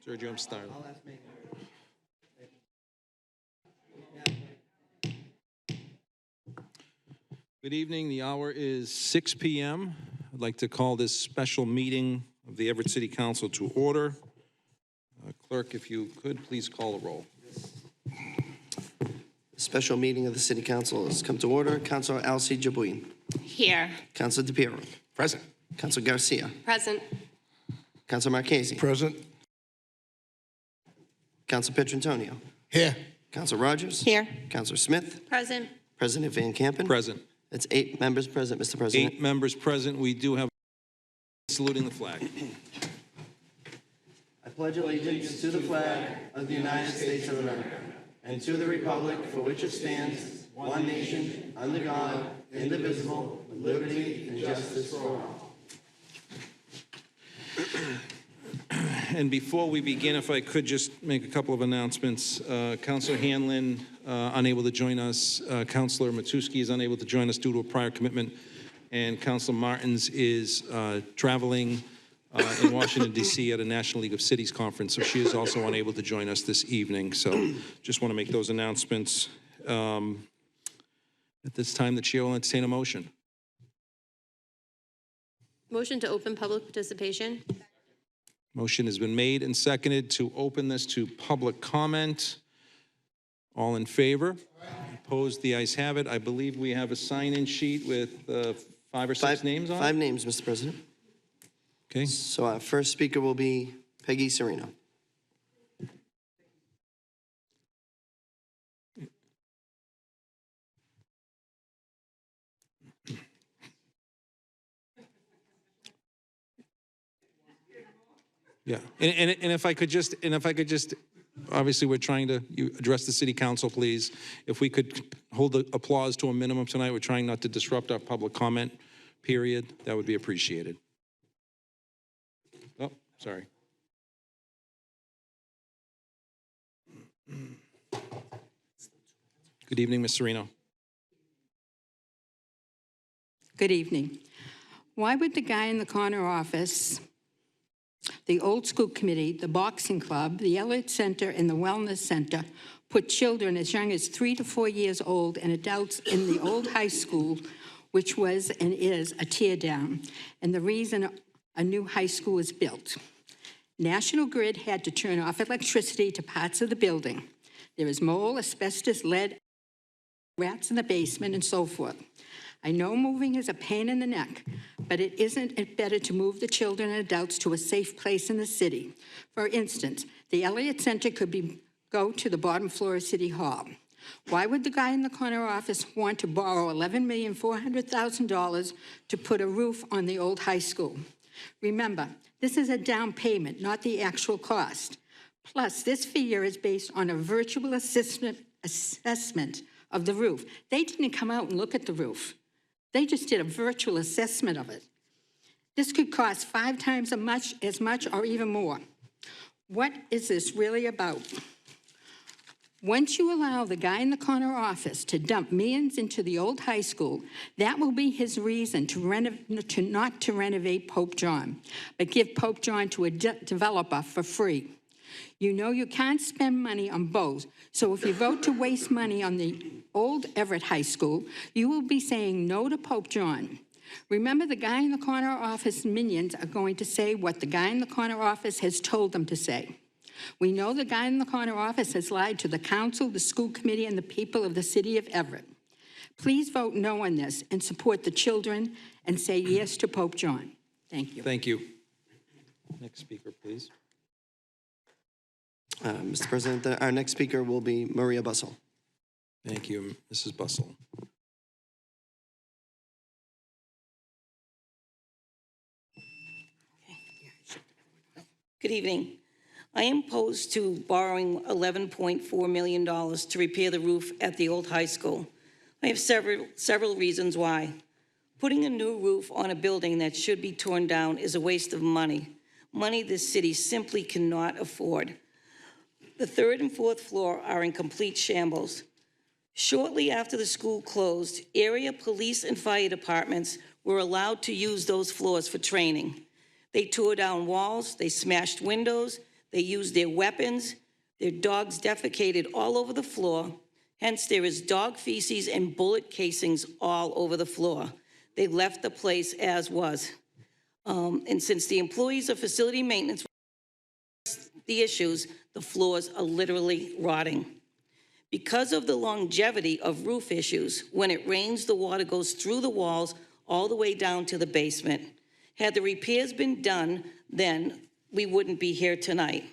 Sergio, I'm starting. Good evening. The hour is 6 p.m. I'd like to call this special meeting of the Everett City Council to order. Clerk, if you could, please call the roll. Special meeting of the City Council has come to order. Councilor Alcee Jaboui. Here. Councilor DePiero. Present. Councilor Garcia. Present. Councilor Marchese. Present. Councilor Petrantonio. Here. Councilor Rogers. Here. Councilor Smith. Present. President Van Kampen. Present. That's 8 members present, Mr. President. 8 members present. We do have saluting the flag. I pledge allegiance to the flag of the United States of America and to the republic for which it stands, one nation, under God, indivisible, with liberty and justice for all. And before we begin, if I could just make a couple of announcements. Councilor Hanlon, unable to join us. Councilor Matusky is unable to join us due to a prior commitment. And Councilor Martins is traveling in Washington, D.C. at a National League of Cities conference, so she is also unable to join us this evening. So just want to make those announcements. At this time, the chair will entertain a motion. Motion to open public participation. Motion has been made and seconded to open this to public comment. All in favor? Opposed? The ayes have it. I believe we have a sign-in sheet with 5 or 6 names on it. 5 names, Mr. President. Okay. So our first speaker will be Peggy Serino. Yeah, and if I could just, obviously we're trying to address the city council, please. If we could hold the applause to a minimum tonight, we're trying not to disrupt our public comment period. That would be appreciated. Oh, sorry. Good evening, Ms. Serino. Good evening. Why would the guy in the corner office, the old school committee, the boxing club, the Elliott Center, and the Wellness Center put children as young as 3 to 4 years old and adults in the old high school, which was and is a tear down, and the reason a new high school was built? National Grid had to turn off electricity to parts of the building. There is mold, asbestos, lead, rats in the basement, and so forth. I know moving is a pain in the neck, but isn't it better to move the children and adults to a safe place in the city? For instance, the Elliott Center could go to the bottom floor of City Hall. Why would the guy in the corner office want to borrow $11,400,000 to put a roof on the old high school? Remember, this is a down payment, not the actual cost. Plus, this figure is based on a virtual assessment of the roof. They didn't come out and look at the roof. They just did a virtual assessment of it. This could cost 5 times as much or even more. What is this really about? Once you allow the guy in the corner office to dump millions into the old high school, that will be his reason not to renovate Pope John, but give Pope John to a developer for free. You know you can't spend money on both, so if you vote to waste money on the old Everett High School, you will be saying no to Pope John. Remember, the guy in the corner office minions are going to say what the guy in the corner office has told them to say. We know the guy in the corner office has lied to the council, the school committee, and the people of the city of Everett. Please vote no on this and support the children and say yes to Pope John. Thank you. Thank you. Next speaker, please. Mr. President, our next speaker will be Maria Bussell. Thank you, Mrs. Bussell. Good evening. I am opposed to borrowing $11.4 million to repair the roof at the old high school. I have several reasons why. Putting a new roof on a building that should be torn down is a waste of money, money this city simply cannot afford. The third and fourth floor are in complete shambles. Shortly after the school closed, area police and fire departments were allowed to use those floors for training. They tore down walls, they smashed windows, they used their weapons, their dogs defecated all over the floor. Hence, there is dog feces and bullet casings all over the floor. They left the place as was. And since the employees of facility maintenance the issues, the floors are literally rotting. Because of the longevity of roof issues, when it rains, the water goes through the walls all the way down to the basement. Had the repairs been done then, we wouldn't be here tonight.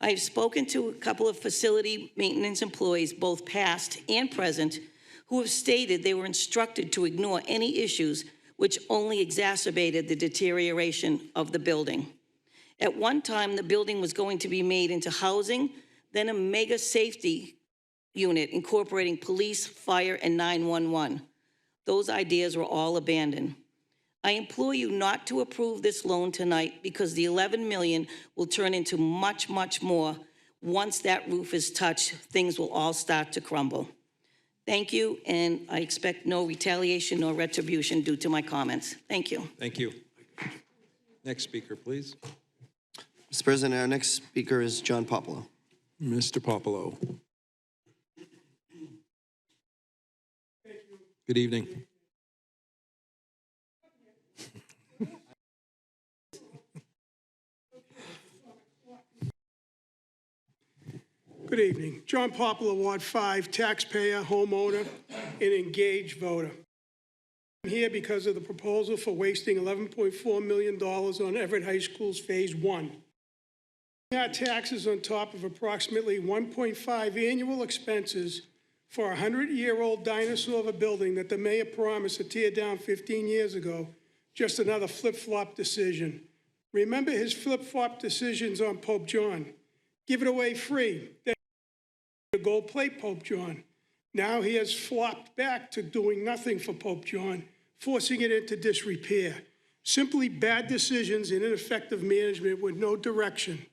I've spoken to a couple of facility maintenance employees, both past and present, who have stated they were instructed to ignore any issues which only exacerbated the deterioration of the building. At one time, the building was going to be made into housing, then a mega safety unit incorporating police, fire, and 911. Those ideas were all abandoned. I implore you not to approve this loan tonight because the $11 million will turn into much, much more. Once that roof is touched, things will all start to crumble. Thank you, and I expect no retaliation nor retribution due to my comments. Thank you. Thank you. Next speaker, please. Mr. President, our next speaker is John Popolo. Mr. Popolo. Good evening. Good evening. John Popolo, Ward 5, taxpayer, homeowner, and engaged voter. I'm here because of the proposal for wasting $11.4 million on Everett High School's Phase 1. Our taxes on top of approximately 1.5 annual expenses for a 100-year-old dinosaur of a building that the mayor promised to tear down 15 years ago, just another flip-flop decision. Remember his flip-flop decisions on Pope John. Give it away free. Then a gold plate Pope John. Now he has flopped back to doing nothing for Pope John, forcing it into disrepair. Simply bad decisions and ineffective management with no direction.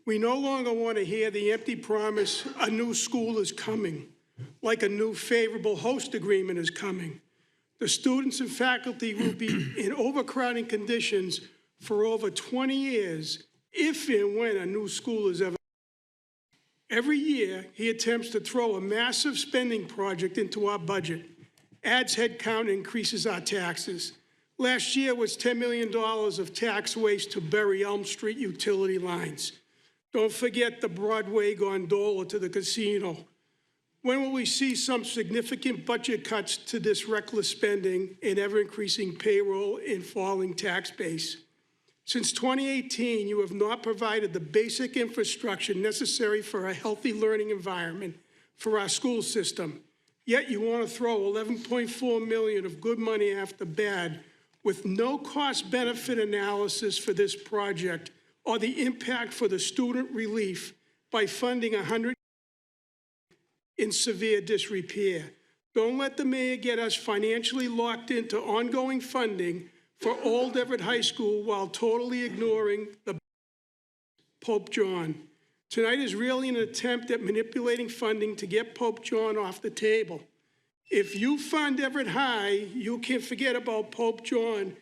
We no longer want to hear the empty promise a new school is coming, like a new favorable host agreement is coming. The students and faculty will be in overcrowding conditions for over 20 years if and when a new school is ever. Every year, he attempts to throw a massive spending project into our budget, adds headcount, increases our taxes. Last year was $10 million of tax waste to bury Elm Street utility lines. Don't forget the Broadway gondola to the casino. When will we see some significant budget cuts to this reckless spending and ever-increasing payroll and falling tax base? Since 2018, you have not provided the basic infrastructure necessary for a healthy learning environment for our school system. Yet you want to throw $11.4 million of good money after bad with no cost-benefit analysis for this project or the impact for the student relief by funding 100 in severe disrepair. Don't let the mayor get us financially locked into ongoing funding for Old Everett High School while totally ignoring the Pope John. Tonight is really an attempt at manipulating funding to get Pope John off the table. If you fund Everett High, you can forget about Pope John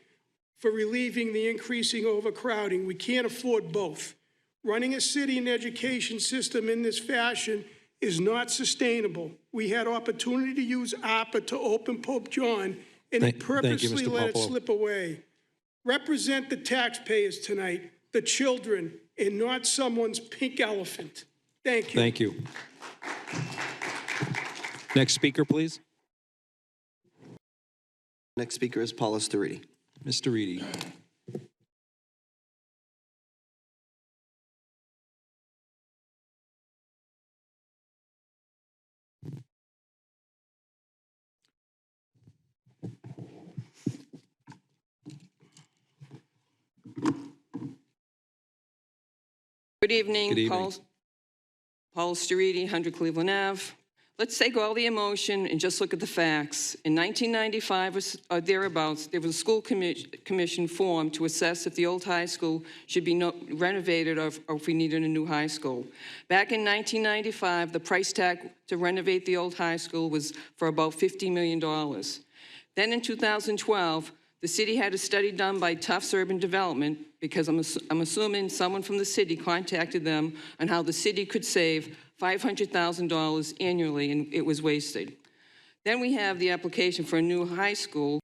for relieving the increasing overcrowding. We can't afford both. Running a city and education system in this fashion is not sustainable. We had opportunity to use ARPA to open Pope John, and Thank you, purposely Mr. let it Popolo. slip away. Represent the taxpayers tonight, the children, and not someone's pink elephant. Thank you. Thank you. Next speaker, please. Next speaker is Paula Stariti. Mr. Reedy. Good evening. Good evening. Paul Stariti, 100 Cleveland Ave. Let's take all the emotion and just look at the facts. In 1995 or thereabouts, there was a school commission formed to assess if the old high school should be renovated or if we needed a new high school. Back in 1995, the price tag to renovate the old high school was for about $50 million. Then in 2012, the city had a study done by Tufts Urban Development, because I'm assuming someone from the city contacted them on how the city could save $500,000 annually, and it was wasted. Then we have the application for a new high school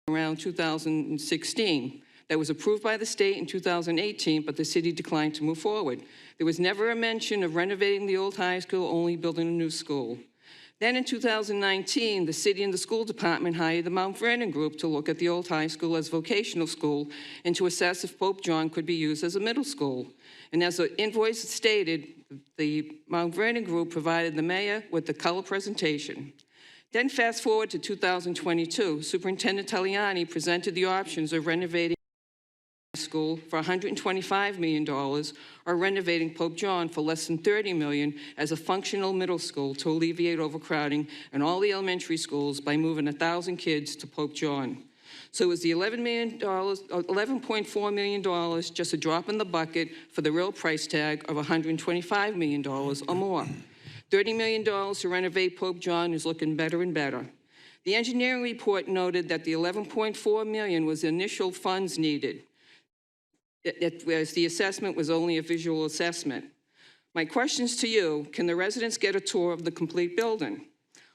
around 2016 that was approved by the state in 2018, but the city declined to move forward. There was never a mention of renovating the old high school, only building a new school. Then in 2019, the city and the school department hired the Mount Vernon Group to look at the old high school as vocational school and to assess if Pope John could be used as a middle school. And as the invoice stated, the Mount Vernon Group provided the mayor with the color presentation. Then fast forward to 2022, Superintendent Taliani presented the options of renovating school for $125 million or renovating Pope John for less than $30 million as a functional middle school to alleviate overcrowding in all the elementary schools by moving 1,000 kids to Pope John. So it was the $11.4 million, just a drop in the bucket for the real price tag of $125 million or more. $30 million to renovate Pope John is looking better and better. The engineering report noted that the $11.4 million was the initial funds needed, whereas the assessment was only a visual assessment. My questions to you: can the residents get a tour of the complete building?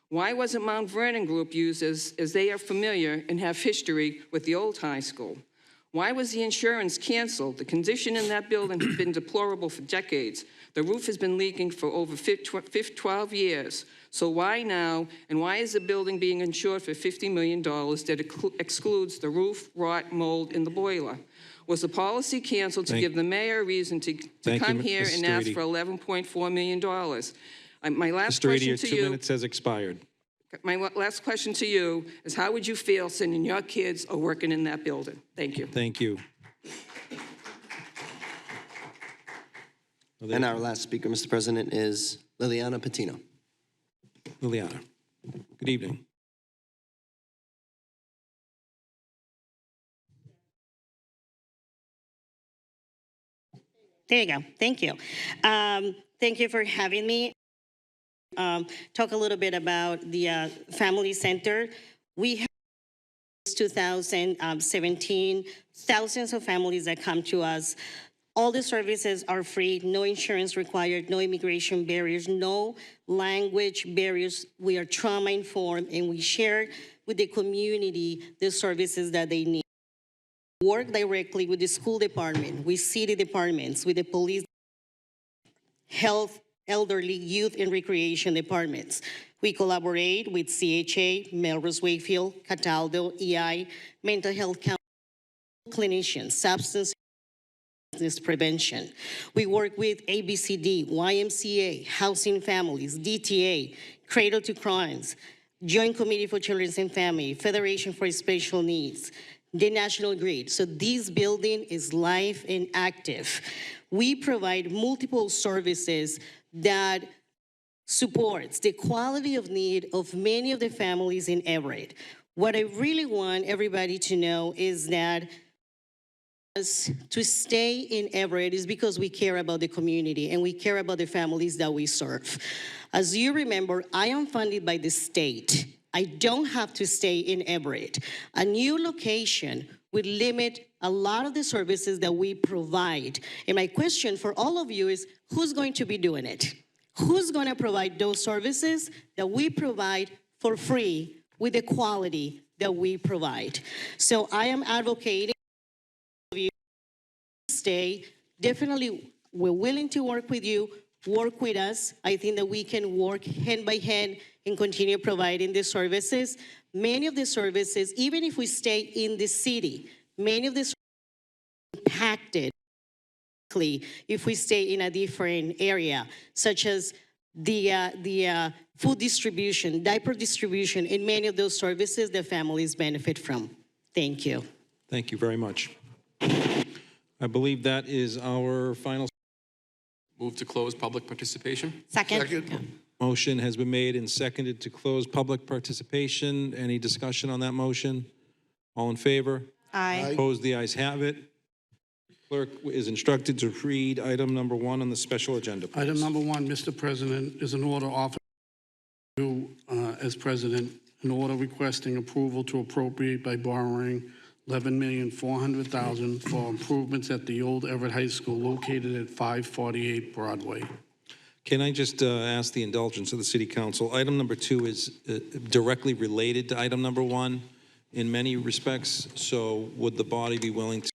Why wasn't Mount Vernon Group used as they are familiar and have history with the old high school? Why was the insurance canceled? The condition in that building has been deplorable for decades. The roof has been leaking for over 12 years. So why now, and why is the building being insured for $50 million that excludes the roof, rot, mold, and the boiler? Was the policy canceled to give the mayor a reason to come here and ask for $11.4 million? My last Mr. Eady, question your to 2 you. minutes has expired. My last question to you is, how would you feel sending your kids or working in that building? Thank you. Thank you. And our last speaker, Mr. President, is Liliana Patino. Liliana, good evening. There you go. Thank you. Thank you for having me. Talk a little bit about the Family Center. We have, since 2017, thousands of families that come to us. All the services are free, no insurance required, no immigration barriers, no language barriers. We are trauma-informed, and we share with the community the services that they need. Work directly with the school department, with city departments, with the police, health, elderly, youth, and recreation departments. We collaborate with CHA, Melrose Wakefield, Cataldo, EI, mental health clinicians, substance abuse prevention. We work with ABCD, YMCA, Housing Families, DTA, Cradle to Crimes, Joint Committee for Children and Family, Federation for Special Needs, the National Grid. So this building is live and active. We provide multiple services that supports the quality of need of many of the families in Everett. What I really want everybody to know is that to stay in Everett is because we care about the community and we care about the families that we serve. As you remember, I am funded by the state. I don't have to stay in Everett. A new location would limit a lot of the services that we provide. And my question for all of you is, who's going to be doing it? Who's going to provide those services that we provide for free with the quality that we provide? So I am advocating for you to stay. Definitely, we're willing to work with you, work with us. I think that we can work hand by hand and continue providing the services. Many of the services, even if we stay in the city, many of the services are impacted if we stay in a different area, such as the food distribution, diaper distribution, and many of those services that families benefit from. Thank you. Thank you very much. I believe that is our final. Move to close public participation. Second. Motion has been made and seconded to close public participation. Any discussion on that motion? All in favor? Aye. Opposed? The ayes have it. Clerk is instructed to read item number 1 on the special agenda. Please. Item number 1, Mr. President, is an order offered to you as president, an order requesting approval to appropriate by borrowing $11,400,000 for improvements at the old Everett High School located at 548 Broadway. Can I just ask the indulgence of the City Council? Item number 2 is directly related to item number 1 in many respects, so would the body be willing to?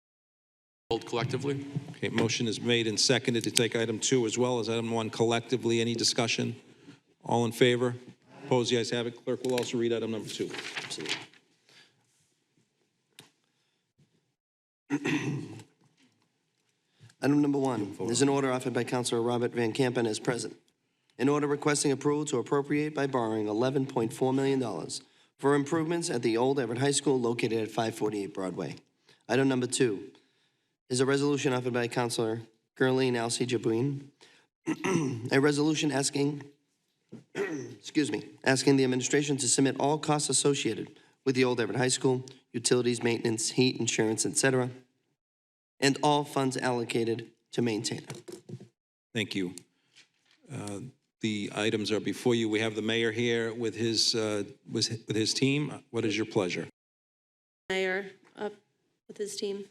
Hold collectively. Okay, motion is made and seconded to take item 2 as well as item 1 collectively. Any discussion? All in favor? Opposed? The ayes have it. Clerk will also read item number 2. Absolutely. Item number 1 is an order offered by Councilor Robert Van Kampen as present. An order requesting approval to appropriate by borrowing $11.4 million for improvements at the old Everett High School located at 548 Broadway. Item number 2 is a resolution offered by Councilor Gurleen Alcee Jabouen. A resolution asking, asking the administration to submit all costs associated with the old Everett High School, utilities, maintenance, heat, insurance, etc., and all funds allocated to maintain it. Thank you. The items are before you. We have the mayor here with his team. What is your pleasure? Mayor up with his team.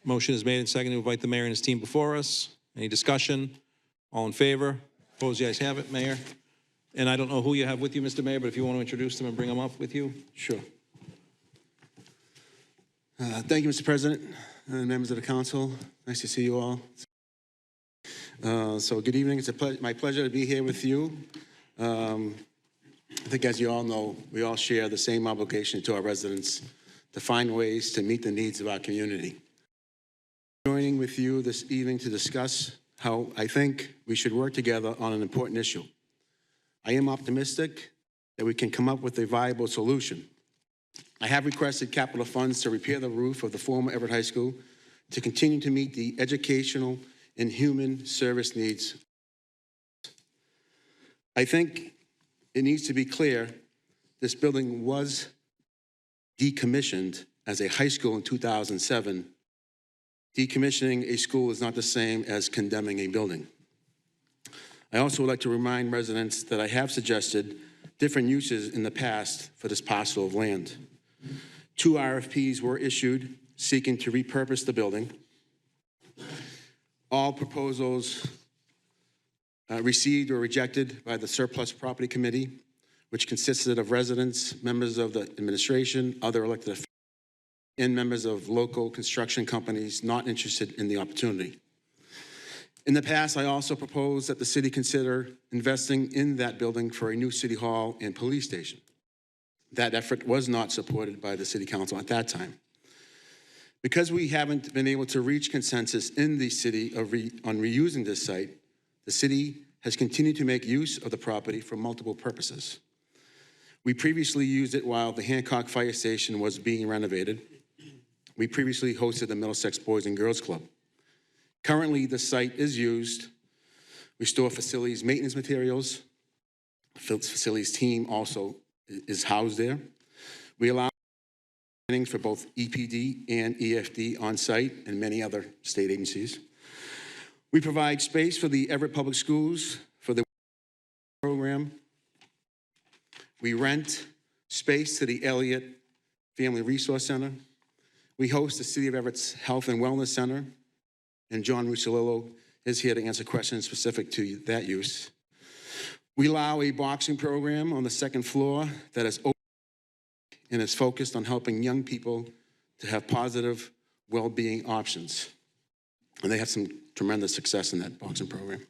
Motion is made and seconded to invite the mayor and his team before us. Any discussion? All in favor? Opposed? The ayes have it, Mayor. And I don't know who you have with you, Mr. Mayor, but if you want to introduce them and bring them up with you. Sure. Thank you, Mr. President, and members of the council. Nice to see you all. So good evening. It's my pleasure to be here with you. I think, as you all know, we all share the same obligation to our residents to find ways to meet the needs of our community. Joining with you this evening to discuss how I think we should work together on an important issue. I am optimistic that we can come up with a viable solution. I have requested capital funds to repair the roof of the former Everett High School to continue to meet the educational and human service needs. I think it needs to be clear this building was decommissioned as a high school in 2007. Decommissioning a school is not the same as condemning a building. I also would like to remind residents that I have suggested different uses in the past for this parcel of land. 2 RFPs were issued seeking to repurpose the building. All proposals received or rejected by the Surplus Property Committee, which consisted of residents, members of the administration, other elected officials, and members of local construction companies not interested in the opportunity. In the past, I also proposed that the city consider investing in that building for a new city hall and police station. That effort was not supported by the city council at that time. Because we haven't been able to reach consensus in the city on reusing this site, the city has continued to make use of the property for multiple purposes. We previously used it while the Hancock Fire Station was being renovated. We previously hosted the Middlesex Boys and Girls Club. Currently, the site is used. We store facilities maintenance materials. The facilities team also is housed there. We allow training for both EPD and EFD on site and many other state agencies. We provide space for the Everett Public Schools for the program. We rent space to the Elliott Family Resource Center. We host the City of Everett's Health and Wellness Center, and John Russolillo is here to answer questions specific to that use. We allow a boxing program on the second floor that is open and is focused on helping young people to have positive well-being options. And they have some tremendous success in that boxing program.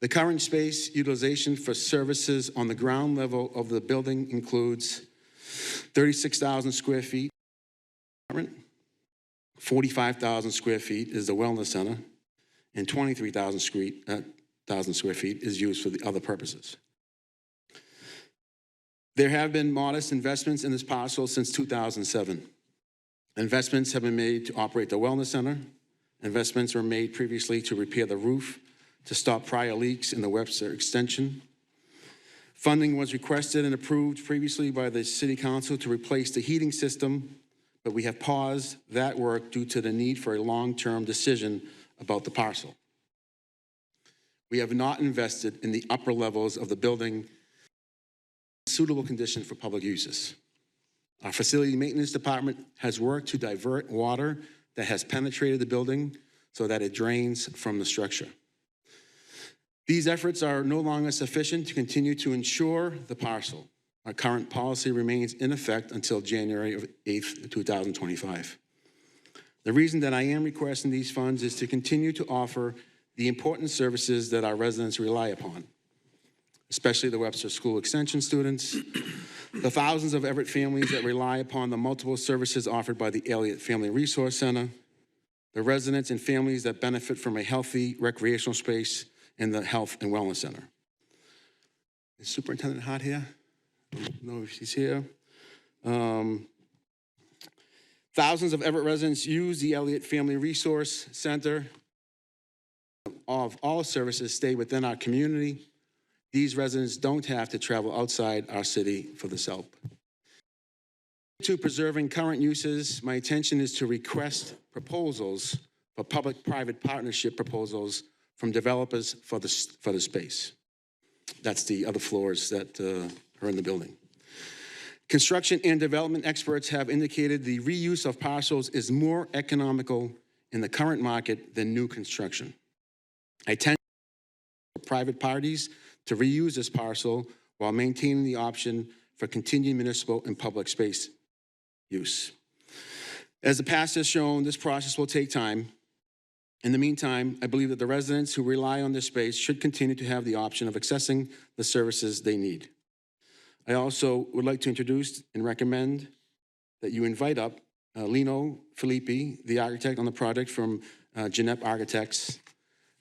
The current space utilization for services on the ground level of the building includes 36,000 square feet, 45,000 square feet is the wellness center, and 23,000 square feet is used for the other purposes. There have been modest investments in this parcel since 2007. Investments have been made to operate the wellness center. Investments were made previously to repair the roof, to stop prior leaks in the Webster extension. Funding was requested and approved previously by the City Council to replace the heating system, but we have paused that work due to the need for a long-term decision about the parcel. We have not invested in the upper levels of the building in suitable condition for public uses. Our facility maintenance department has worked to divert water that has penetrated the building so that it drains from the structure. These efforts are no longer sufficient to continue to insure the parcel. Our current policy remains in effect until January 8th, 2025. The reason that I am requesting these funds is to continue to offer the important services that our residents rely upon, especially the Webster School Extension students, the thousands of Everett families that rely upon the multiple services offered by the Elliott Family Resource Center, the residents and families that benefit from a healthy recreational space in the Health and Wellness Center. Is Superintendent Hart here? I don't know if she's here. Thousands of Everett residents use the Elliott Family Resource Center. Of all services stay within our community. These residents don't have to travel outside our city for this help. To preserving current uses, my intention is to request proposals for public-private partnership proposals from developers for the space. That's the other floors that are in the building. Construction and development experts have indicated the reuse of parcels is more economical in the current market than new construction. I tend for private parties to reuse this parcel while maintaining the option for continued municipal and public space use. As the past has shown, this process will take time. In the meantime, I believe that the residents who rely on this space should continue to have the option of accessing the services they need. I also would like to introduce and recommend that you invite up Lino Filippi, the architect on the project from Jeanette Architects,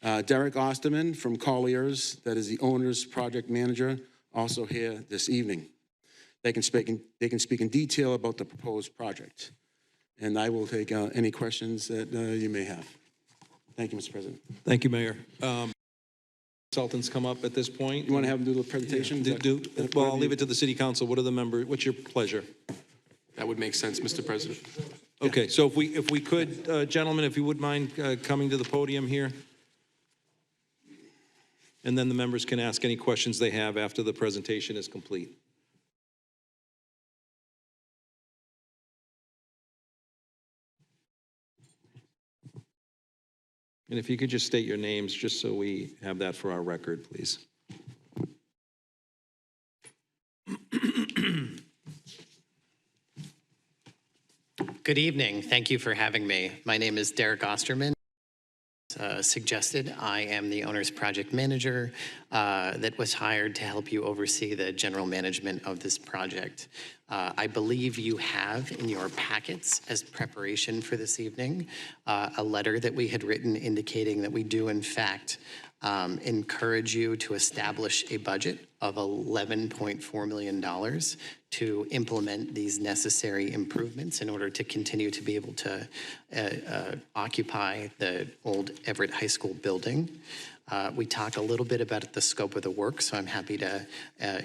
Derek Osterman from Colliers, that is the owner's project manager, also here this evening. They can speak in detail about the proposed project. And I will take any questions that you may have. Thank you, Mr. President. Thank you, Mayor. Consultants come up at this point. You want to have them do the presentation? Yeah. Well, I'll leave it to the city council. What are the members? What's your pleasure? That would make sense, Mr. President. Okay, so if we could, gentlemen, if you would mind coming to the podium here. And then the members can ask any questions they have after the presentation is complete. And if you could just state your names, just so we have that for our record, please. Good evening. Thank you for having me. My name is Derek Osterman. Suggested, I am the owner's project manager that was hired to help you oversee the general management of this project. I believe you have in your packets as preparation for this evening a letter that we had written indicating that we do in fact encourage you to establish a budget of $11.4 million to implement these necessary improvements in order to continue to be able to occupy the old Everett High School building. We talk a little bit about the scope of the work, so I'm happy to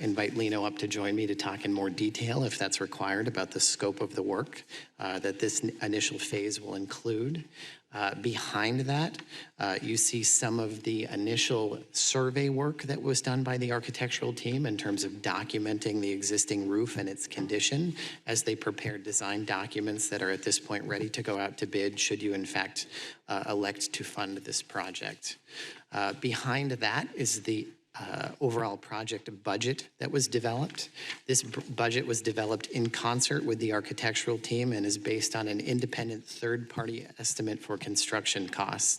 invite Lino up to join me to talk in more detail, if that's required, about the scope of the work that this initial phase will include. Behind that, you see some of the initial survey work that was done by the architectural team in terms of documenting the existing roof and its condition as they prepared design documents that are at this point ready to go out to bid should you in fact elect to fund this project. Behind that is the overall project budget that was developed. This budget was developed in concert with the architectural team and is based on an independent third-party estimate for construction costs.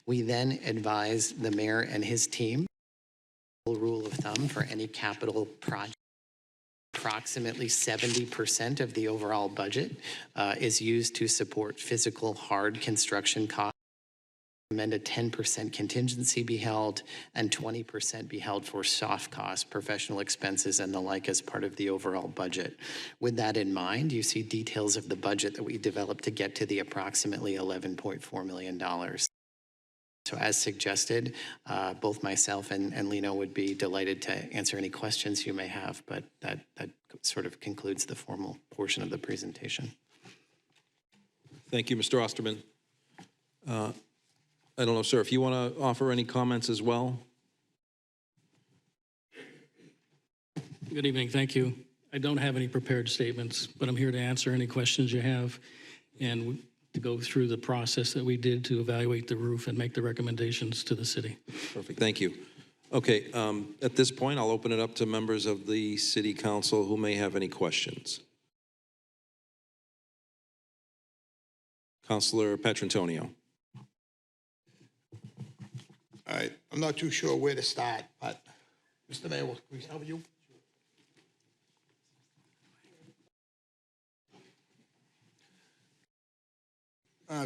We then advised the mayor and his team, rule of thumb for any capital project. Approximately 70% of the overall budget is used to support physical hard construction costs. Recommend a 10% contingency be held and 20% be held for soft costs, professional expenses, and the like as part of the overall budget. With that in mind, you see details of the budget that we developed to get to the approximately $11.4 million. So as suggested, both myself and Lino would be delighted to answer any questions you may have, but that sort of concludes the formal portion of the presentation. Thank you, Mr. Osterman. I don't know, sir, if you want to offer any comments as well? Good evening, thank you. I don't have any prepared statements, but I'm here to answer any questions you have and to go through the process that we did to evaluate the roof and make the recommendations to the city. Perfect, thank you. Okay, at this point, I'll open it up to members of the city council who may have any questions. Councilor Petrantonio. All right, I'm not too sure where to start, but Mr. Mayor, can we start with you?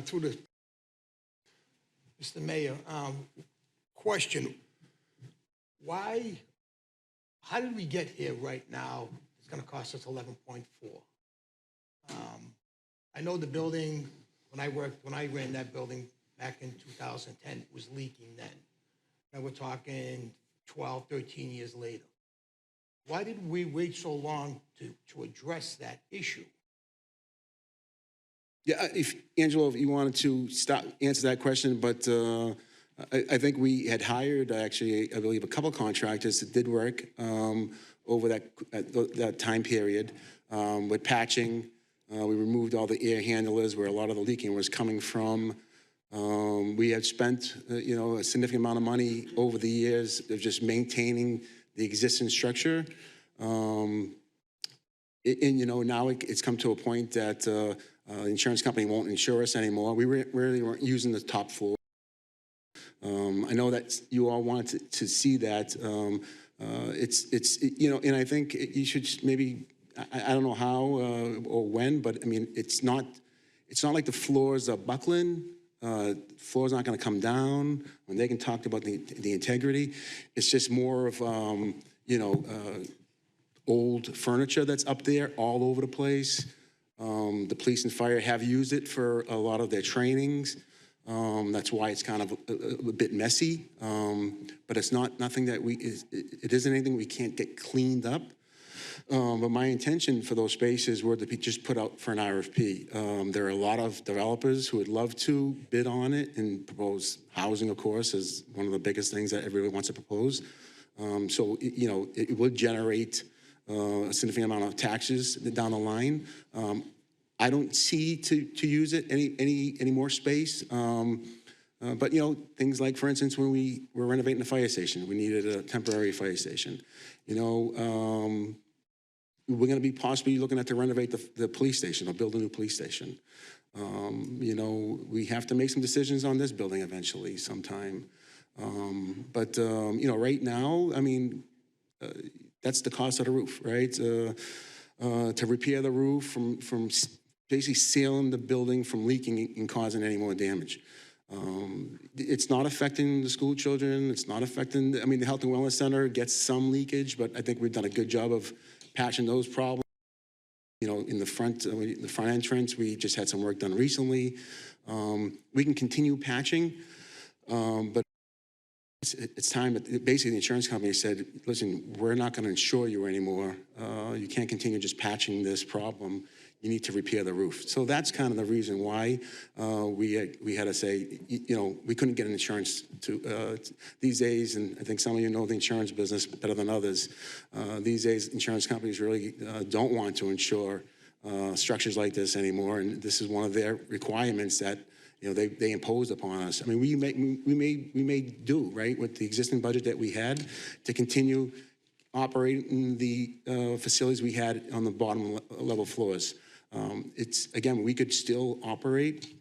Through the, Mr. Mayor, question, how did we get here right now? It's gonna cost us 11.4. I know the building, when I ran that building back in 2010, it was leaking then. Now we're talking 12, 13 years later. Why did we wait so long to address that issue? Yeah, Angelo, if you wanted to answer that question, but I think we had hired actually, I believe, a couple contractors that did work over that time period with patching. We removed all the air handlers where a lot of the leaking was coming from. We had spent, a significant amount of money over the years of just maintaining the existing structure. And now it's come to a point that the insurance company won't insure us anymore. We really weren't using the top floor. I know that you all want to see that. And I think you should maybe, I don't know how or when, but I mean, it's not like the floors are buckling. Floor's not going to come down. When they can talk about the integrity, it's just more of old furniture that's up there all over the place. The police and fire have used it for a lot of their trainings. That's why it's kind of a bit messy. But it's nothing that it isn't anything we can't get cleaned up. But my intention for those spaces were to be just put out for an RFP. There are a lot of developers who would love to bid on it and propose housing, of course, is one of the biggest things that everyone wants to propose. So, it would generate a significant amount of taxes down the line. I don't see to use it any more space. But, things like, for instance, when we were renovating the fire station, we needed a temporary fire station. We're going to be possibly looking at to renovate the police station or build a new police station. We have to make some decisions on this building eventually sometime. But right now, I mean, that's the cost of the roof, right? To repair the roof from basically sealing the building from leaking and causing any more damage. It's not affecting the school children. It's not affecting, the Health and Wellness Center gets some leakage, but I think we've done a good job of patching those problems. In the front entrance, we just had some work done recently. We can continue patching, but it's time that basically the insurance company said, listen, we're not going to insure you anymore. You can't continue just patching this problem. You need to repair the roof. So that's kind of the reason why we had to say, we couldn't get an insurance these days, and I think some of you know the insurance business better than others. These days, insurance companies really don't want to insure structures like this anymore, and this is one of their requirements that they imposed upon us. I mean, we may do, right, with the existing budget that we had to continue operating the facilities we had on the bottom level floors. Again, we could still operate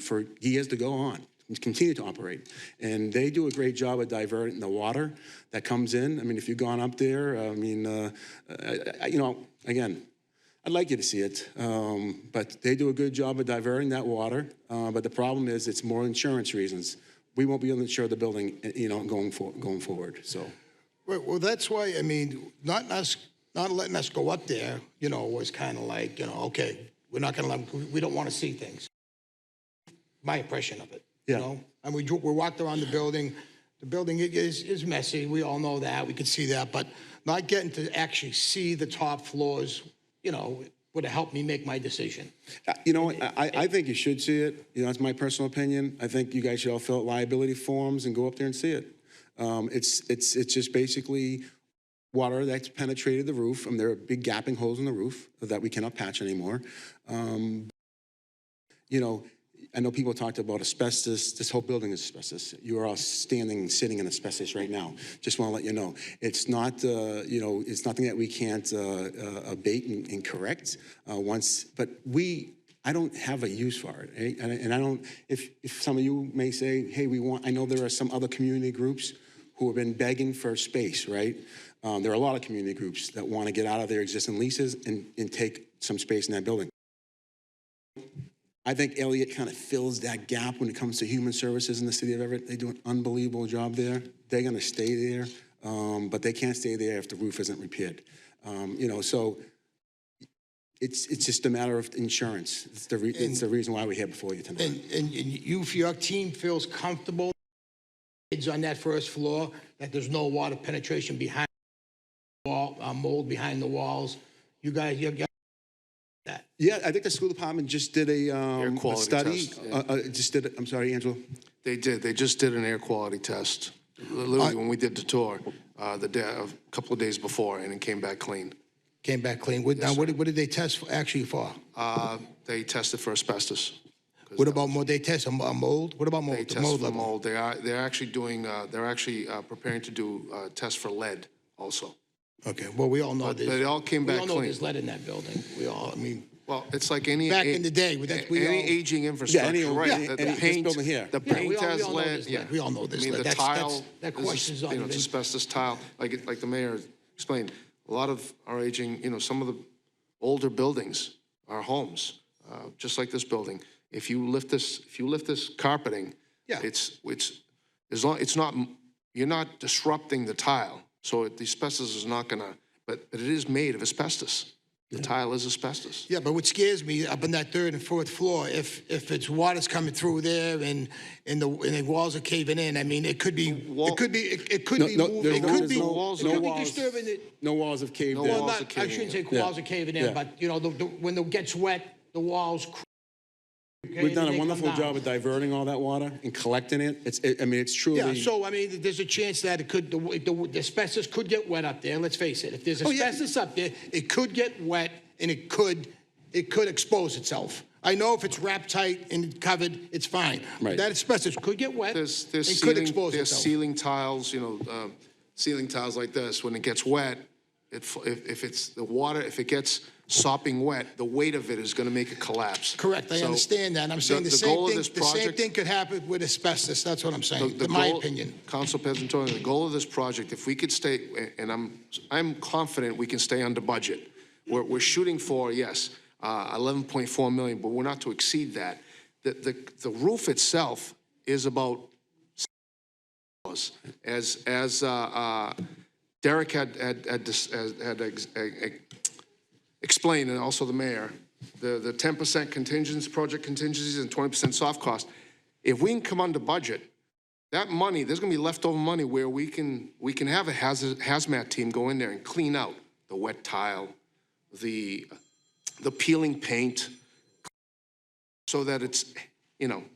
for years to go on, continue to operate. And they do a great job of diverting the water that comes in. I mean, if you've gone up there, again, I'd like you to see it, but they do a good job of diverting that water. But the problem is it's more insurance reasons. We won't be able to insure the building, going forward, so. Well, that's why, not letting us go up there, was kind of like, okay, we're not going to we don't want to see things. My impression of it. Yeah. You know, and we walked around the building. The building is messy. We all know that. We could see that, but not getting to actually see the top floors, you know, would have helped me make my decision. You know, I think you should see it. You know, that's my personal opinion. I think you guys should all fill out liability forms and go up there and see it. It's just basically water that's penetrated the roof, and there are big gapping holes in the roof that we cannot patch anymore. You know, I know people talked about asbestos. This whole building is asbestos. You are all sitting in asbestos right now. Just want to let you know. It's not, you know, it's nothing that we can't abate and correct but I don't have a use for it. Eh? And I don't, if some of you may say, hey, I know there are some other community groups who have been begging for space, right? There are a lot of community groups that want to get out of their existing leases and take some space in that building. I think Elliott kind of fills that gap when it comes to human services in the city of Everett. They do an unbelievable job there. They're going to stay there, but they can't stay there if the roof isn't repaired. You know, so it's just a matter of insurance. It's the reason why we're here before you tonight. And your team feels comfortable on that first floor, that there's no water penetration behind the wall, mold behind the walls. You guys, that. Yeah, I think the school department just did a study. Test, yeah. I'm sorry, Angela. They did. They just did an air quality test. Literally, when we did the tour, a couple of days before, and it came back clean. Came back clean. What did they test actually for? They tested for asbestos. What about mold? They test mold? What about mold? They test for mold. They're actually doing. They're actually preparing to do tests for lead also. Okay. Well, we all know But this. it all came back We all know clean. there's lead in that building. We all. I mean. Well, it's like any back in the day, any aging infrastructure, right? The paint building here. The paint has we all know lead. this Yeah, lead. We all know this I mean, lead. the tile. That question's on it's asbestos tile. Like the mayor explained, a lot of our aging, some of the older buildings are homes, just like this building. If you lift this carpeting, yeah, you're not disrupting the tile, so the asbestos is not gonna. But it is made of asbestos. The tile is asbestos. Yeah, but what scares me up on that third and fourth floor, if it's water's coming through there and the walls are caving in, I mean, it could be disturbing it. No walls have caved in. Well, I shouldn't say walls are caving in, but when it gets wet, the walls. We've done a wonderful job of diverting all that water and collecting it. It's truly. Yeah, so I mean, there's a chance that the asbestos could get wet up there. Let's face it. If there's asbestos up there, it could get wet and it could expose itself. I know if it's wrapped tight and covered, it's fine. Right. That asbestos could get wet There's and ceiling, could expose there's itself. ceiling tiles, ceiling tiles like this. When it gets wet, if it gets sopping wet, the weight of it is going to make it collapse. Correct, I understand that. I'm saying the same thing could happen with asbestos. That's what I'm saying, in my opinion. Council President, the goal of this project, if we could stay, and I'm confident we can stay under budget. We're shooting for, yes, 11.4 million, but we're not to exceed that. The roof itself is about, as Derek had explained, and also the mayor, the 10% project contingencies and 20% soft cost. If we can come under budget, that money, there's going to be leftover money where we can have a hazmat team go in there and clean out the wet tile, the peeling paint, so that it's,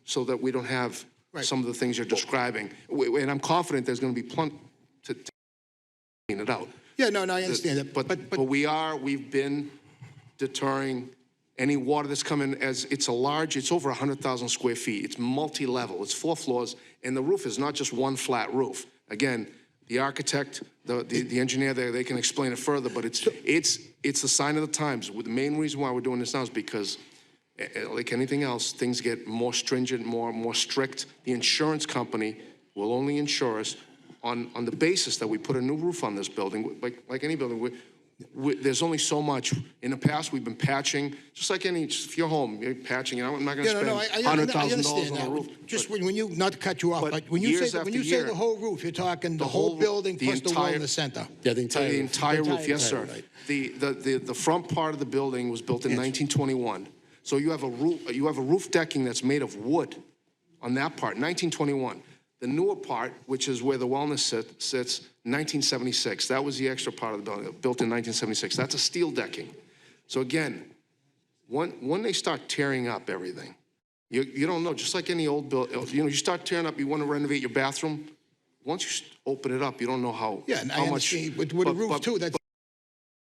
so that we don't have some of the things you're describing. And I'm confident there's going to be plenty to clean it out. Yeah, no, I understand that. But we've been deterring any water that's coming, as it's over 100,000 square feet. It's multi-level, it's 4 floors, and the roof is not just one flat roof. Again, the architect, the engineer there, they can explain it further, but it's a sign of the times. The main reason why we're doing this now is because, like anything else, things get more stringent, more strict. The insurance company will only insure us on the basis that we put a new roof on this building. Like any building, there's only so much. In the past, we've been patching, just like if you're home, you're patching. I'm not going to spend $100,000 on a roof. Just when you, not to cut you off, but when you say the whole roof, you're talking the whole building plus the wall in the center. Yeah, the entire roof. Yes, sir. Right. The front part of the building was built in 1921. So you have a roof decking that's made of wood on that part, 1921. The newer part, which is where the wellness sits, 1976. That was the extra part of the building, built in 1976. That's a steel decking. So again, when they start tearing up everything, you don't know, just like any old building, you start tearing up, you want to renovate your bathroom, once you open it up, you don't know how, Yeah, and I how much. understand, with a roof too, that's,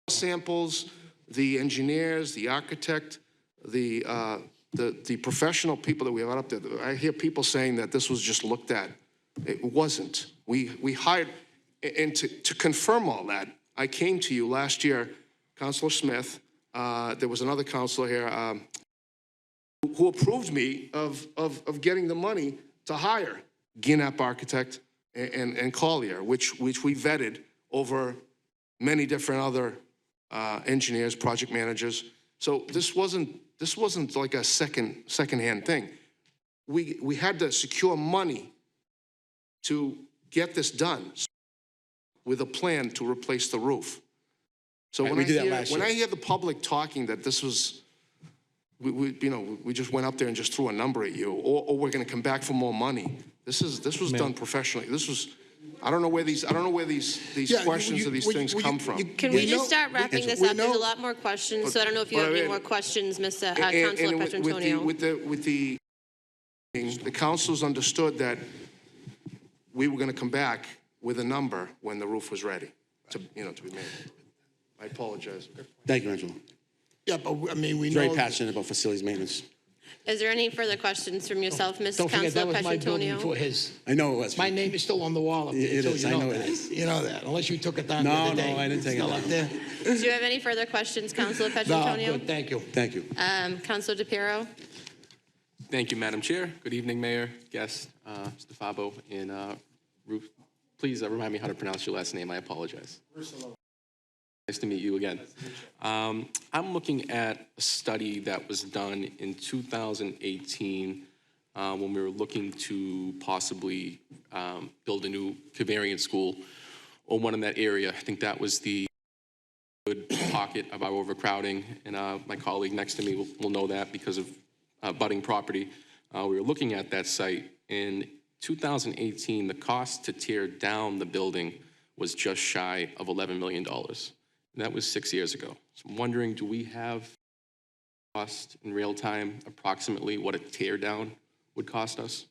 Samples, the engineers, the architect, the professional people that we have out up there. I hear people saying that this was just looked at. It wasn't. We hired, and to confirm all that, I came to you last year, Councilor Smith, there was another councilor here, who approved me of getting the money to hire Ginnap Architect and Collier, which we vetted over many different other engineers, project managers. So this wasn't like a secondhand thing. We had to secure money to get this done with a plan to replace the roof. So Right, when, we I did that hear, last when year. I hear the public talking that this was, we just went up there and just threw a number at you, or we're going to come back for more money. This was done professionally. This was, I don't know where these Yeah, questions or these things come from. Can we just start wrapping this we up? There's know- a lot more questions, so I don't know if you but have I any mean- more questions, Councilor And Petrantonio. with the councils understood that we were going to come back with a number when the roof was ready to be made. I apologize. Thank you, Angelo. yeah, but I mean, we know. Very passionate about facilities maintenance. Is there any further questions from yourself, Ms. Don't forget, that Councilor was my building before Petrantonio? his. I know it was. My name is still on the wall up there, It too, is, you I know know it that. is. You know that, unless you took it down the No, other day. no, I didn't take it Still down. up there? Do you have any further questions, Councilor No, Petrantonio? good, thank you. Thank you. Councilor DePiero? Thank you, Madam Chair. Good evening, Mayor, guests, Mr. Fabo, and Ruth. Please remind me how to pronounce your last name. I apologize. Nice to meet you again. I'm looking at a study that was done in 2018 when we were looking to possibly build a new covariant school or one in that area. I think that was the good pocket of our overcrowding, and my colleague next to me will know that because of budding property. We were looking at that site. In 2018, the cost to tear down the building was just shy of $11 million. And that was 6 years ago. So I'm wondering, do we have cost in real time approximately what a tear down would cost us?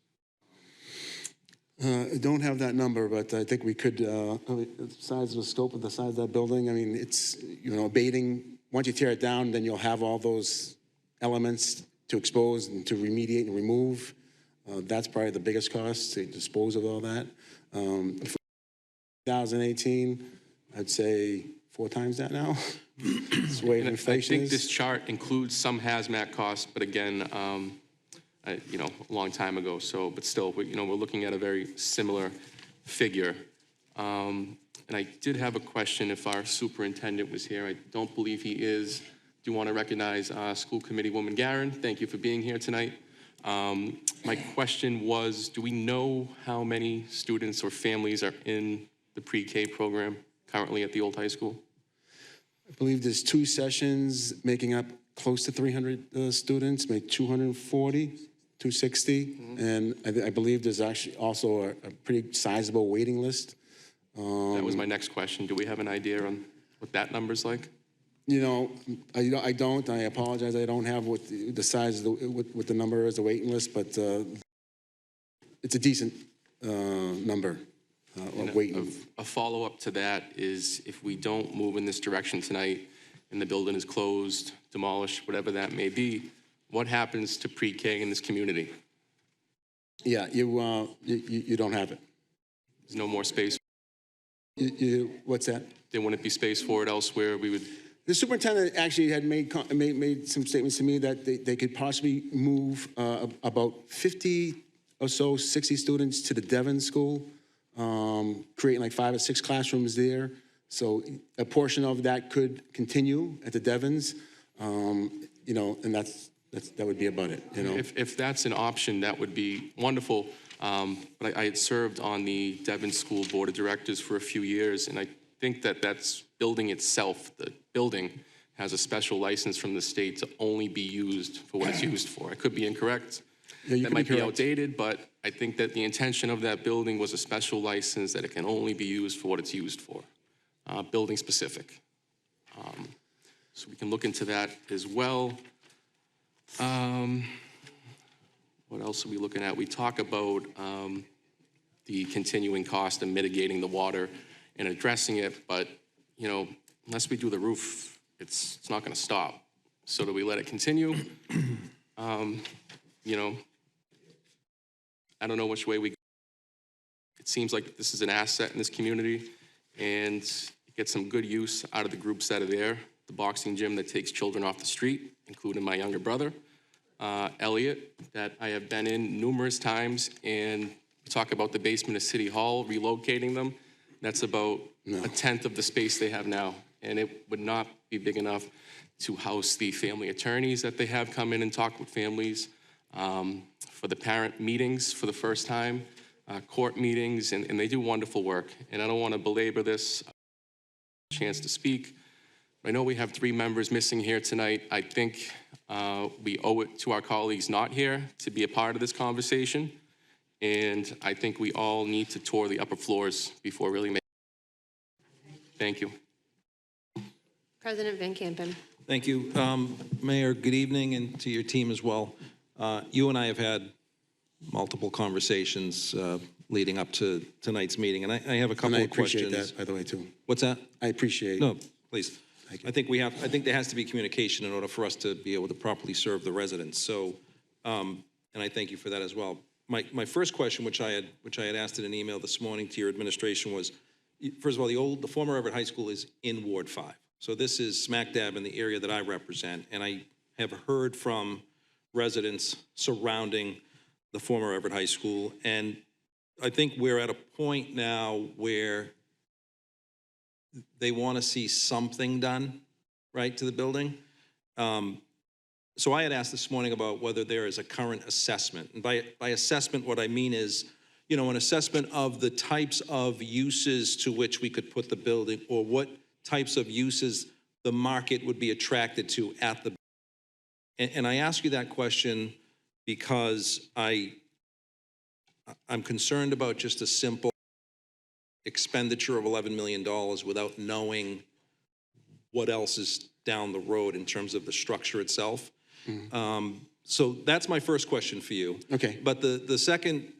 I don't have that number, but I think we could, the size of the scope of the size of that building, I mean, it's, abating, once you tear it down, then you'll have all those elements to expose and to remediate and remove. That's probably the biggest cost, to dispose of all that. For 2018, I'd say 4 times that now. It's way And I inflation think is. this chart includes some hazmat costs, but again, a long time ago. So, but still, we're looking at a very similar figure. And I did have a question if our superintendent was here. I don't believe he is. Do want to recognize School Committee Woman Garin. Thank you for being here tonight. My question was, do we know how many students or families are in the pre-K program currently at the old high school? I believe there's 2 sessions making up close to 300 students, maybe 240, 260. And I believe there's actually also a pretty sizable waiting list. That was my next question. Do we have an idea on what that number's like? I don't. I apologize. I don't have what the size of what the number is, the waiting list, but it's a decent number of waiting. A follow-up to that is if we don't move in this direction tonight and the building is closed, demolished, whatever that may be, what happens to pre-K in this community? Yeah, you don't have it. There's no more space. What's that? There wouldn't be space for it elsewhere. We would. The superintendent actually had made some statements to me that they could possibly move about 50 or so, 60 students to the Devon School, creating like 5 or 6 classrooms there. So a portion of that could continue at the Devons, and that would be about it. If that's an option, that would be wonderful. But I had served on the Devon School Board of Directors for a few years, and I think that's building itself, the building has a special license from the state to only be used for what it's used for. I could be incorrect. Yeah, you that could might be be correct. outdated, but I think that the intention of that building was a special license that it can only be used for what it's used for, building specific. So we can look into that as well. What else are we looking at? We talk about the continuing cost and mitigating the water and addressing it, but, you know, unless we do the roof, it's not gonna stop. So do we let it continue? You know, I don't know which way we, it seems like this is an asset in this community, and it gets some good use out of the groups that are there. The boxing gym that takes children off the street, including my younger brother, Elliot, that I have been in numerous times, and talk about the basement of City Hall, relocating them. That's about a tenth of the space they have now, and it would not be big enough to house the family attorneys that they have come in and talk with families, for the parent meetings for the first time, court meetings, and they do wonderful work. And I don't want to belabor this chance to speak. I know we have 3 members missing here tonight. I think we owe it to our colleagues not here to be a part of this conversation. And I think we all need to tour the upper floors before really making. Thank you. President Van Campen. Thank you. Mayor, good evening, and to your team as well. You and I have had multiple conversations leading up to tonight's meeting, and I have a couple And I of questions. appreciate that, by the way, too. What's that? I appreciate. No, please. I think there has to be communication in order for us to be able to properly serve the residents. So, and I thank you for that as well. My first question, which I had asked in an email this morning to your administration, was, first of all, the former Everett High School is in Ward 5. So this is smack dab in the area that I represent, and I have heard from residents surrounding the former Everett High School, and I think we're at a point now where they want to see something done, right, to the building. So I had asked this morning about whether there is a current assessment. And by assessment, what I mean is, you know, an assessment of the types of uses to which we could put the building, or what types of uses the market would be attracted to at the. And I ask you that question because I'm concerned about just a simple expenditure of $11 million without knowing what else is down the road in terms of the structure itself. So that's my first question for you. Okay. But the second,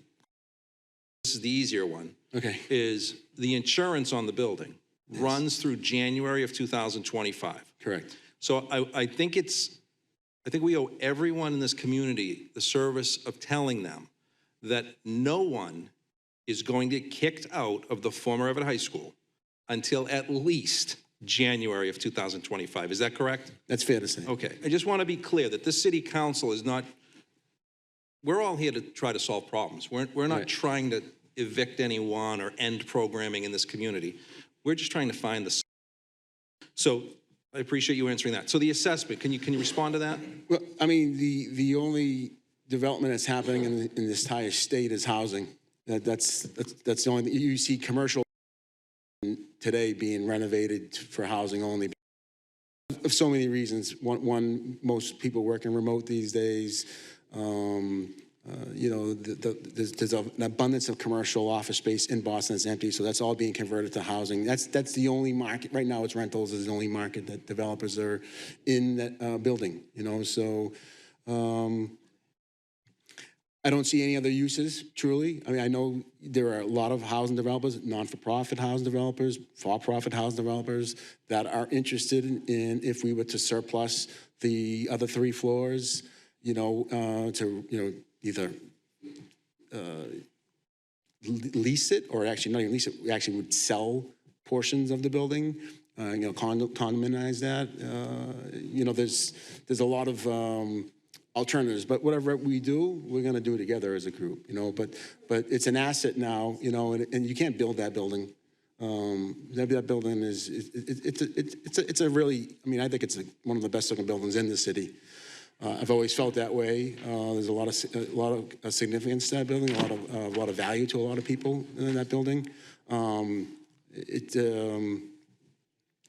this is the easier one, Okay. is the insurance on the building runs through January of 2025. Correct. So I think we owe everyone in this community the service of telling them that no one is going to get kicked out of the former Everett High School until at least January of 2025. Is that correct? That's fair to say. Okay. I just want to be clear that this city council is not, we're all here to try to solve problems. We're not Right. trying to evict anyone or end programming in this community. We're just trying to find the. So I appreciate you answering that. So the assessment, can you respond to that? Well, I mean, the only development that's happening in this entire state is housing. That's the only, you see commercial today being renovated for housing only. Of so many reasons. One, most people working remote these days. You know, there's an abundance of commercial office space in Boston that's empty, so that's all being converted to housing. That's the only market right now. It's rentals is the only market that developers are in that building. You know, so I don't see any other uses. Truly, I mean, I know there are a lot of housing developers, non-for-profit housing developers, for-profit housing developers that are interested in if we were to surplus the other 3 floors. You know, to either lease it, or actually not even lease it, we actually would sell portions of the building, you know, condominize that. You know, there's a lot of alternatives, but whatever we do, we're gonna do it together as a group, you know, but it's an asset now, you know, and you can't build that building. That building it's a really, I mean, I think it's one of the best looking buildings in the city. I've always felt that way. There's a lot of significance to that building, a lot of value to a lot of people in that building.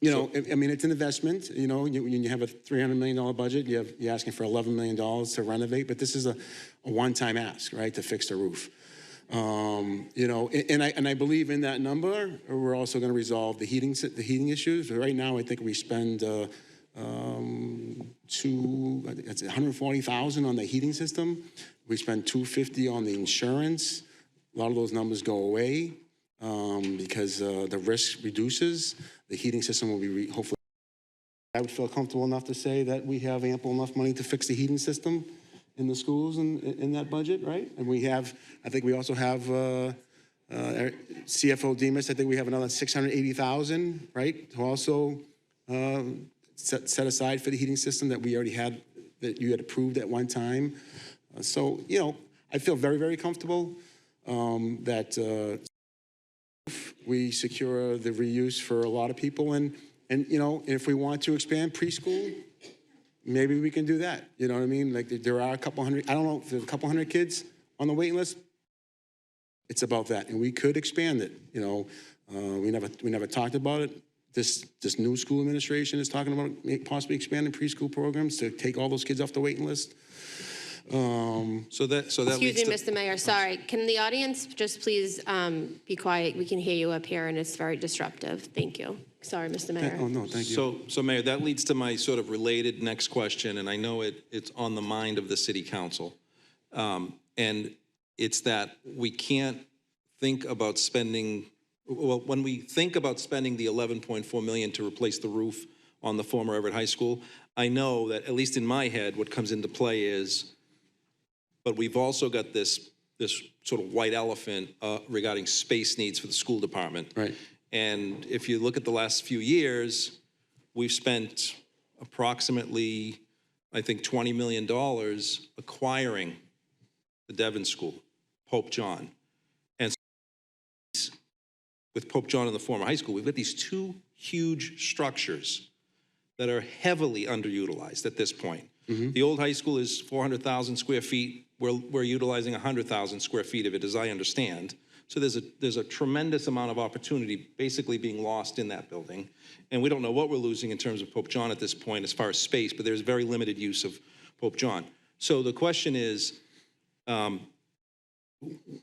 You know, I mean, it's an investment, you know, when you have a $300 million budget, you're asking for $11 million to renovate, but this is a one-time ask, right, to fix the roof. You know, and I believe in that number, we're also going to resolve the heating issues. Right now, I think we spend it's $140,000 on the heating system. We spend $250 on the insurance. A lot of those numbers go away because the risk reduces. The heating system will be hopefully. I would feel comfortable enough to say that we have ample enough money to fix the heating system in the schools in that budget, right? And we have, I think we also have CFO Demas, I think we have another $680,000, right? To also set aside for the heating system that we already had, that you had approved at one time. So, you know, I feel very, very comfortable that we secure the reuse for a lot of people. And you know, if we want to expand preschool, maybe we can do that. You know what I mean? Like there are a couple hundred, I don't know if there's a couple hundred kids on the waiting list. It's about that. And we could expand it. You know, we never talked about it. This new school administration is talking about possibly expanding preschool programs to take all those kids off the waiting list. So that Excuse leads me, to, Mr. Mayor, sorry. Can the audience just please be quiet? We can hear you up here, and it's very disruptive. Thank you. Sorry, Mr. Mayor. Oh, no, thank you. So Mayor, that leads to my sort of related next question, and I know it's on the mind of the city council. And it's that we can't think about spending, well, when we think about spending the $11.4 million to replace the roof on the former Everett High School, I know that, at least in my head, what comes into play is, but we've also got this sort of white elephant regarding space needs for the school department. Right. And if you look at the last few years, we've spent approximately, I think, $20 million acquiring the Devon School, Pope John. And with Pope John and the former high school, we've got these two huge structures that are heavily underutilized at this point. Mm-hmm. The old high school is 400,000 square feet. We're utilizing 100,000 square feet of it, as I understand. So there's a tremendous amount of opportunity basically being lost in that building. And we don't know what we're losing in terms of Pope John at this point as far as space, but there's very limited use of Pope John. So the question is,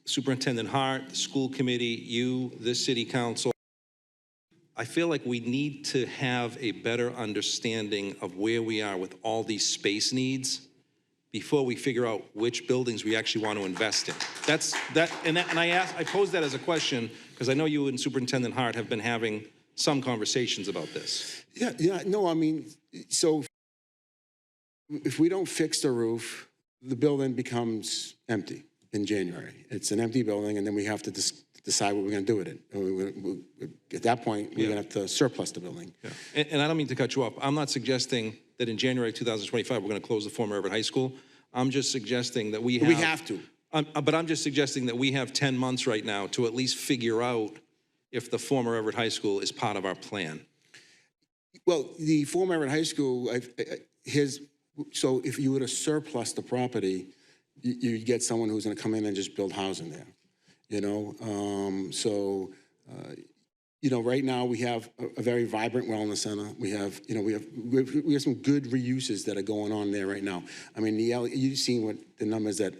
Superintendent Hart, the school committee, you, this city council, I feel like we need to have a better understanding of where we are with all these space needs before we figure out which buildings we actually want to invest in. I pose that as a question because I know you and Superintendent Hart have been having some conversations about this. Yeah, no, I mean, so if we don't fix the roof, the building becomes empty in January. It's an empty building, and then we have to decide what we're going to do with it. At that point, we're going to have to surplus the building. Yeah. And I don't mean to cut you off. I'm not suggesting that in January 2025, we're going to close the former Everett High School. I'm just suggesting that we have... We have to. But I'm just suggesting that we have 10 months right now to at least figure out if the former Everett High School is part of our plan. Well, the former Everett High School, so if you were to surplus the property, you'd get someone who's going to come in and just build housing there. You know, you know, right now we have a very vibrant wellness center. We have, you know, we have some good reuses that are going on there right now. I mean, you've seen what the numbers that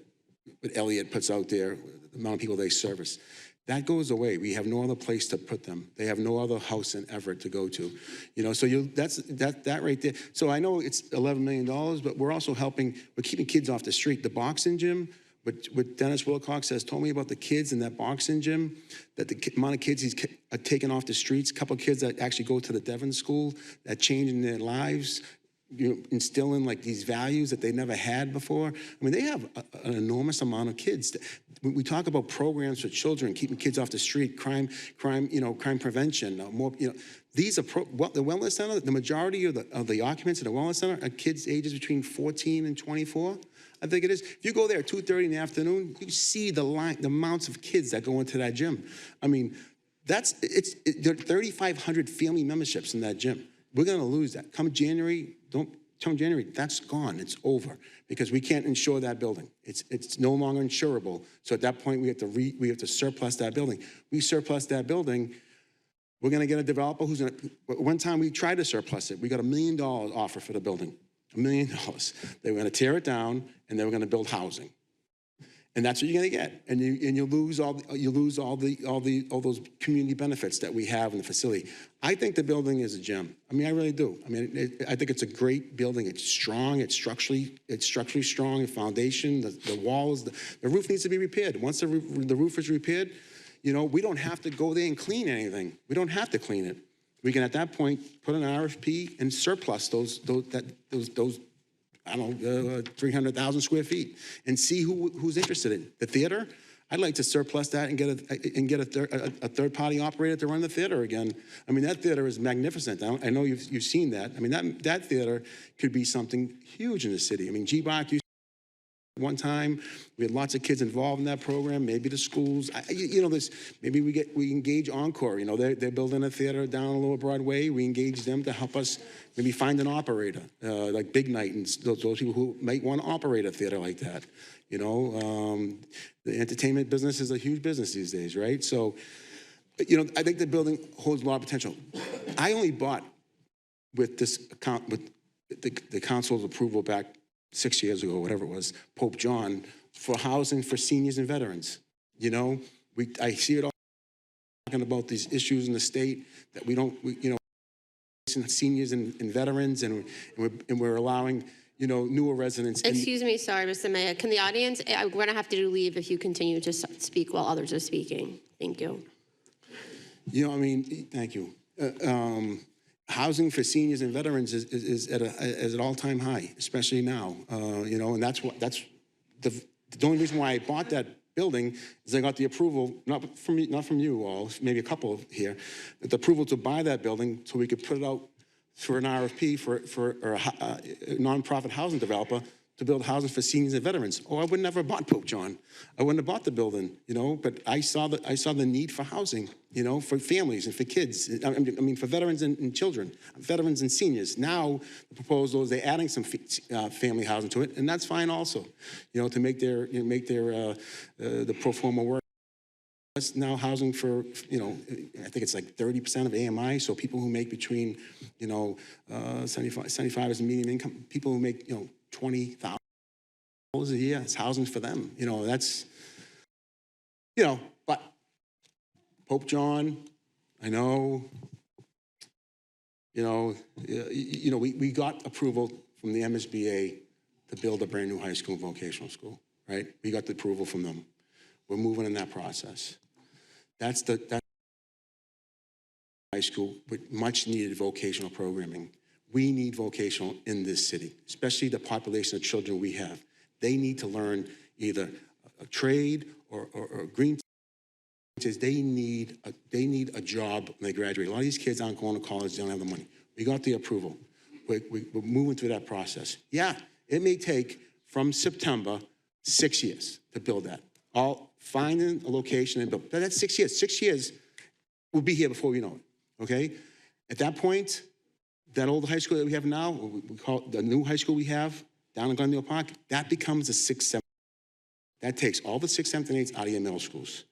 Elliott puts out there, the amount of people they service. That goes away. We have no other place to put them. They have no other house in Everett to go to. You know, so that right there. So I know it's $11 million, but we're also helping, we're keeping kids off the street. The boxing gym, what Dennis Wilcox has told me about the kids in that boxing gym, that the amount of kids he's taken off the streets, a couple of kids that actually go to the Devon School, that changing their lives, you know, instilling like these values that they never had before. I mean, they have an enormous amount of kids. When we talk about programs for children, keeping kids off the street, crime prevention, more, you know, these are the wellness center. The majority of the occupants at the wellness center are kids ages between 14 and 24. I think it is. If you go there at 2:30 in the afternoon, you see the amounts of kids that go into that gym. I mean, there are 3,500 family memberships in that gym. We're going to lose that. Come January, that's gone. It's over because we can't insure that building. It's no longer insurable. So at that point, we have to surplus that building. We surplus that building. We're going to get a developer who's going to, one time we tried to surplus it. We got $1 million offer for the building, $1 million. They were going to tear it down and they were going to build housing. And that's what you're going to get. And you lose all those community benefits that we have in the facility. I think the building is a gem. I mean, I really do. I mean, I think it's a great building. It's strong. It's structurally strong. The foundation, the walls, the roof needs to be repaired. Once the roof is repaired, you know, we don't have to go there and clean anything. We don't have to clean it. We can, at that point, put an RFP and surplus those I don't know, 300,000 square feet, and see who's interested in the theater. I'd like to surplus that and get a third-party operator to run the theater again. I mean, that theater is magnificent. I know you've seen that. I mean, that theater could be something huge in the city. I mean, GBOC used one time. We had lots of kids involved in that program. Maybe the schools, you know, maybe we engage Encore. You know, they're building a theater down on Lower Broadway. We engage them to help us maybe find an operator, like Big Night and those people who might want to operate a theater like that. You know, the entertainment business is a huge business these days, right? So, you know, I think the building holds a lot of potential. I only bought with this account, with the council's approval back 6 years ago, whatever it was, Pope John, for housing for seniors and veterans. You know, I see it all talking about these issues in the state that we you know, seniors and veterans, and we're allowing, you know, newer residents. Excuse me, sorry, Mr. Mayor. Can the audience, we're going to have to leave if you continue to speak while others are speaking. Thank you. You know, I mean, thank you. Housing for seniors and veterans is at an all-time high, especially now. You know, and that's the only reason why I bought that building is I got the approval, not from you all, maybe a couple here, the approval to buy that building so we could put it out for an RFP for a nonprofit housing developer to build housing for seniors and veterans. Oh, I would never have bought Pope John. I wouldn't have bought the building, you know, but I saw the need for housing, you know, for families and for kids. I mean, for veterans and children, veterans and seniors. Now, the proposal is they're adding some family housing to it, and that's fine also, you know, to make their the pro forma work. That's now housing for, you know, I think it's like 30% of AMI, so people who make between, you know, 75 is the median income, people who make, you know, $20,000 a year, it's housing for them. You know, that's, you know, but Pope John, I know, you know, we got approval from the MSBA to build a brand new high school and vocational school, right? We got the approval from them. We're moving in that process. That's high school with much needed vocational programming. We need vocational in this city, especially the population of children we have. They need to learn either a trade or green. They need a job when they graduate. A lot of these kids aren't going to college, they don't have the money. We got the approval. We're moving through that process. Yeah, it may take from September 6 years to build that. All finding a location and build. But that's 6 years. 6 years, we'll be here before we know it, okay? At that point, that old high school that we have now, we call it the new high school we have down in Glendale Park, that becomes a 6th, 7th. That takes all the 6th, 7th, and 8th out of your middle schools.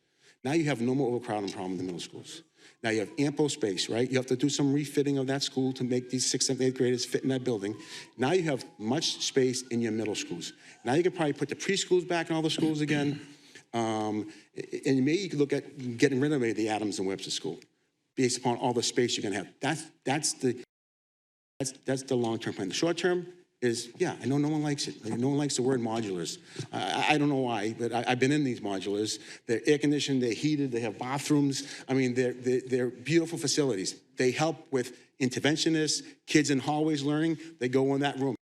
Now you have no more overcrowding problem in the middle schools. Now you have ample space, right? You have to do some refitting of that school to make these 6th, 7th, 8th graders fit in that building. Now you have much space in your middle schools. Now you can probably put the preschools back in all the schools again. And maybe you could look at getting rid of the Adams and Webster School based upon all the space you're gonna have. That's the long-term plan. The short-term is, yeah, I know no one likes it. No one likes the word modulars. I don't know why, but I've been in these modulars. They're air-conditioned, they're heated, they have bathrooms. I mean, they're beautiful facilities. They help with interventionists, kids in hallways learning. They go in that room.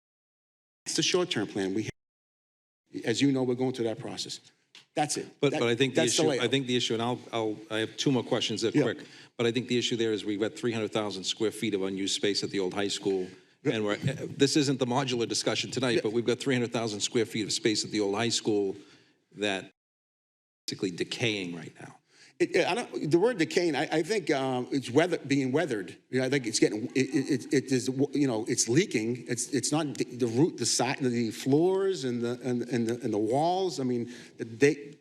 It's the short-term plan. As you know, we're going through that process. That's it. But I think the issue, and I have two more questions that are quick. But I think the issue there is we've got 300,000 square feet of unused space at the old high school. And this isn't the modular discussion tonight, but we've got 300,000 square feet of space at the old high school that basically decaying right now. The word decaying, I think it's being weathered. You know, I think it's getting, it is, you know, it's leaking. It's not the root, the side, the floors and the walls. I mean,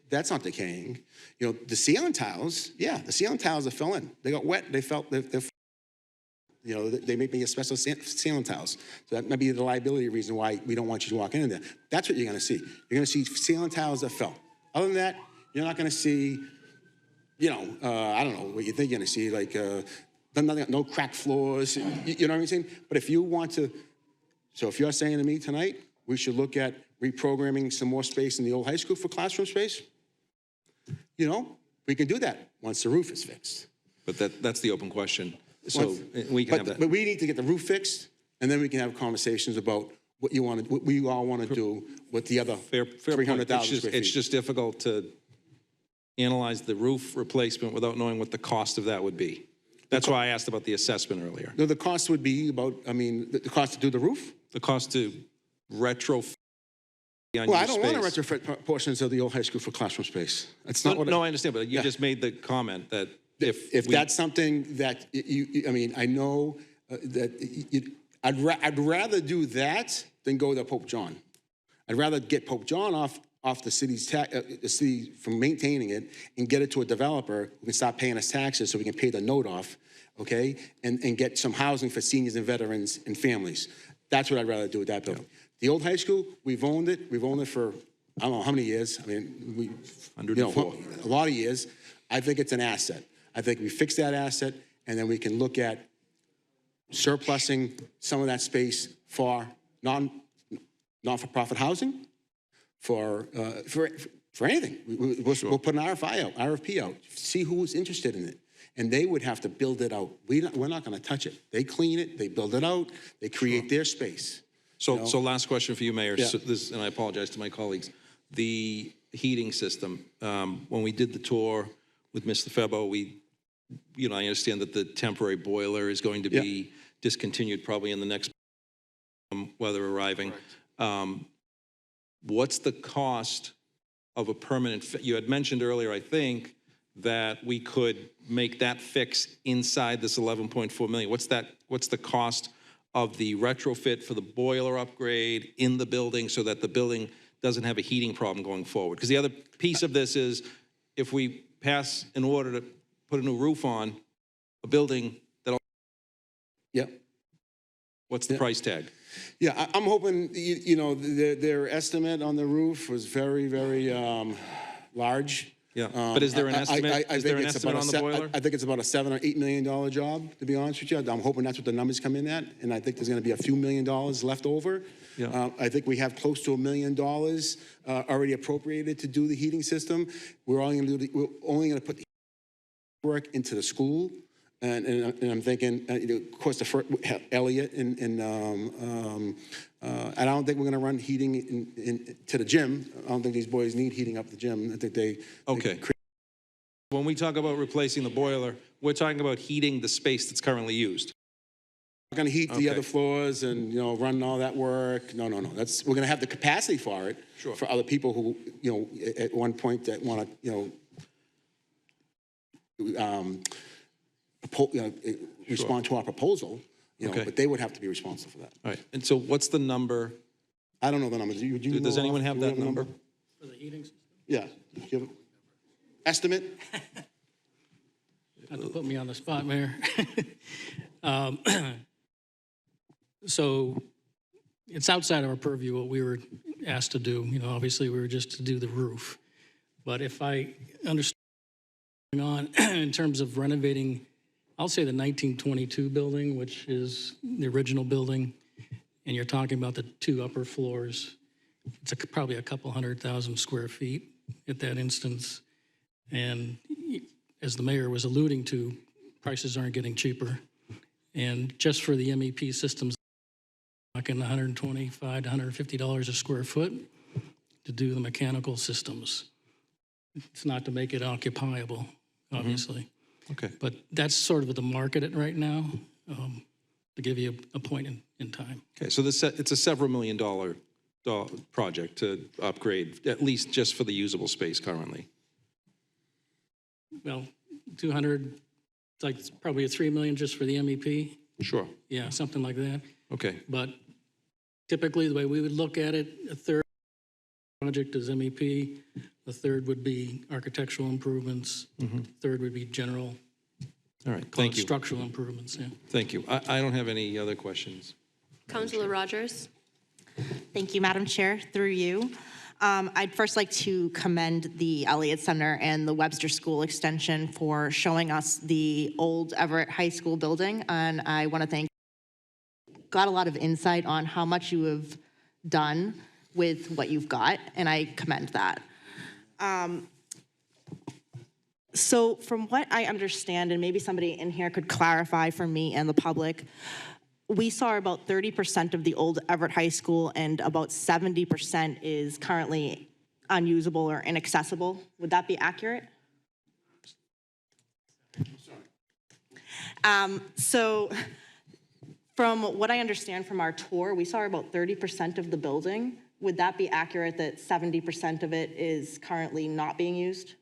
that's not decaying. You know, the ceiling tiles, yeah, the ceiling tiles are filling. They got wet. They felt, you know, they may be asbestos ceiling tiles. So that might be the liability reason why we don't want you to walk in there. That's what you're going to see. You're going to see ceiling tiles that fell. Other than that, you're not going to see, you know, I don't know what you think you're going to see, like no cracked floors, you know what I'm saying? But if you want to, so if you're saying to me tonight, we should look at reprogramming some more space in the old high school for classroom space, you know, we can do that once the roof is fixed. But that's the open question. So we can have that. But we need to get the roof fixed, and then we can have conversations about what we all want to do with the other fair 300,000 square feet. It's just difficult to analyze the roof replacement without knowing what the cost of that would be. That's why I asked about the assessment earlier. No, the cost would be about, I mean, the cost to do the roof? The cost to retrofit the unused Well, I don't want to space. retrofit portions of the old high school for classroom space. That's not No, what no, I understand, but you just made the comment that if we- that's something that I mean, I know that I'd rather do that than go to Pope John. I'd rather get Pope John off the city's the city from maintaining it and get it to a developer who can stop paying us taxes so we can pay the note off, okay? And get some housing for seniors and veterans and families. That's what I'd rather do with that building. The old high school, we've owned it. We've owned it for I don't know how many years. I mean, 104. A lot of years. I think it's an asset. I think we fix that asset, and then we can look at surplusing some of that space for non-for-profit housing, for anything. We'll put an RFP out, see who's interested in it. And they would have to build it out. We're not going to touch it. They clean it, they build it out, they create their space. So last question for you, Mayor, Yeah. so and I apologize to my colleagues. The heating system, when we did the tour with Mr. Febo, I understand that the temporary boiler is going to be discontinued probably in the next weather arriving. What's the cost of a permanent you had mentioned earlier, I think, that we could make that fix inside this 11.4 million. What's the cost of the retrofit for the boiler upgrade in the building so that the building doesn't have a heating problem going forward? Because the other piece of this is if we pass an order to put a new roof on a building that what's the price tag? Yeah, I'm hoping, their estimate on the roof was very, very large. Yeah, but is there an estimate? Is there an estimate on the boiler? I think it's about a $7 or $8 million job, to be honest with you. I'm hoping that's what the numbers come in at, and I think there's going to be a few $1 million left over. Yeah. I think we have close to $1 million already appropriated to do the heating system. We're only going to put the work into the school. And I'm thinking, of course, Elliot and I don't think we're going to run heating to the gym. I don't think these boys need heating up the gym. I think they. Okay. When we talk about replacing the boiler, we're talking about heating the space that's currently used. We're going to heat the other floors and run all that work. No. We're going to have the capacity for it. Sure. For other people who at one point that want to respond to our proposal, but they would have to be responsible for that. All right. And so what's the number? I don't know the numbers. Does anyone have that number? For the heating system? Yeah. You have estimate? Not to put me on the spot, Mayor. So it's outside of our purview what we were asked to do. Obviously we were just to do the roof. But if I understand what's going on in terms of renovating, I'll say the 1922 building, which is the original building, and you're talking about the two upper floors. It's probably a couple 100,000 square feet at that instance. And as the mayor was alluding to, prices aren't getting cheaper. And just for the MEP systems, talking $125 to $150 a square foot to do the mechanical systems. It's not to make it occupiable, obviously. Okay. But that's sort of the market right now, to give you a point in time. Okay, so it's a several $1 million project to upgrade, at least just for the usable space currently. well, 200, it's like it's probably a 3 million just for the MEP. Sure. Yeah, something like that. Okay. But typically, the way we would look at it, a third project is MEP, a third would be architectural improvements, third would be general, All right, call it thank you. structural improvements, yeah. Thank you. I don't have any other questions. Councilor Rogers? Thank you, Madam Chair, through you. I'd first like to commend the Elliott Center and the Webster School Extension for showing us the old Everett High School building, and I want to thank got a lot of insight on how much you have done with what you've got, and I commend that. So from what I understand, and maybe somebody in here could clarify for me and the public, we saw about 30% of the old Everett High School and about 70% is currently unusable or inaccessible. Would that be accurate? So from what I understand from our tour, we saw about 30% of the building. Would that be accurate that 70% of it is currently not being used?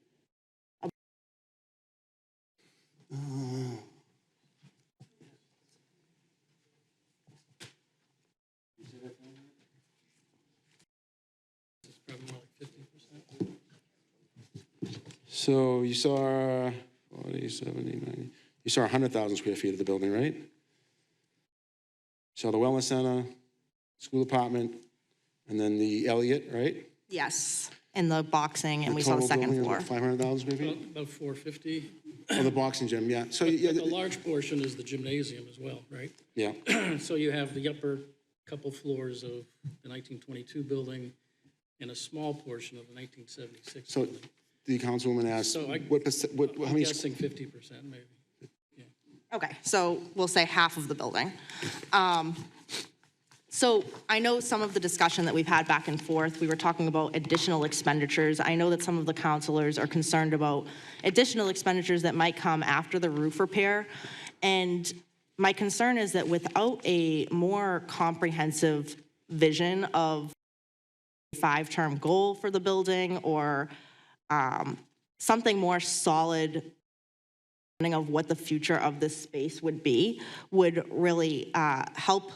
So you saw 40, 70, 90, you saw 100,000 square feet of the building, right? So the wellness center, school apartment, and then the Elliott, right? Yes, and the boxing, and we saw the second floor. 500,000 square feet? About 450. Oh, the boxing gym, yeah. So, But yeah, a large portion is the gymnasium as well, right? yeah. So you have the upper couple floors of the 1922 building and a small portion of the 1976 So building. the councilwoman asked, So I- what percent, how I'm many? guessing 50% maybe. Okay, so we'll say half of the building. So I know some of the discussion that we've had back and forth, we were talking about additional expenditures. I know that some of the counselors are concerned about additional expenditures that might come after the roof repair. And my concern is that without a more comprehensive vision of a 5-term goal for the building or something more solid of what the future of this space would be, would really help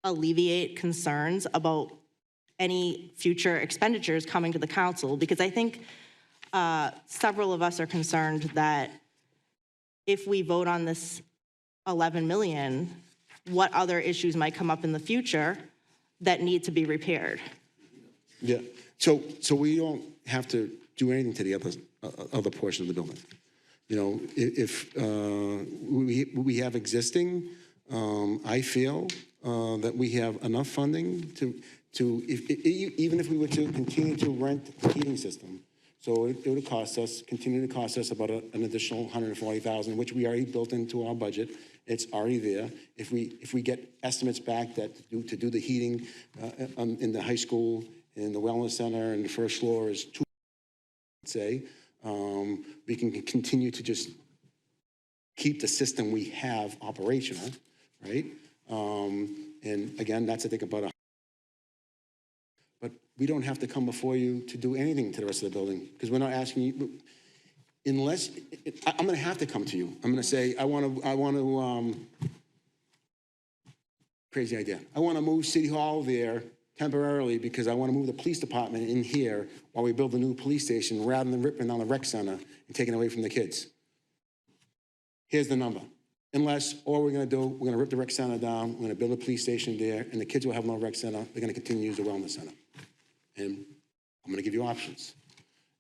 alleviate concerns about any future expenditures coming to the council, because I think several of us are concerned that if we vote on this 11 million, what other issues might come up in the future that need to be repaired? Yeah, so we don't have to do anything to the other portion of the building. You know, if we have existing, I feel that we have enough funding even if we were to continue to rent the heating system. So it would continue to cost us about an additional $140,000, which we already built into our budget. It's already there. If we get estimates back to do the heating in the high school, in the wellness center, and the first floor is $2, say, we can continue to just keep the system we have operational, right? And again, that's I think about but we don't have to come before you to do anything to the rest of the building, because we're not asking you, unless, I'm gonna have to come to you. I'm gonna say, I want to, crazy idea. I want to move City Hall there temporarily because I want to move the police department in here while we build a new police station rather than ripping down the rec center and taking away from the kids. Here's the number. Unless all we're going to do, we're going to rip the rec center down, we're going to build a police station there, and the kids will have no rec center. They're going to continue to use the wellness center. And I'm going to give you options.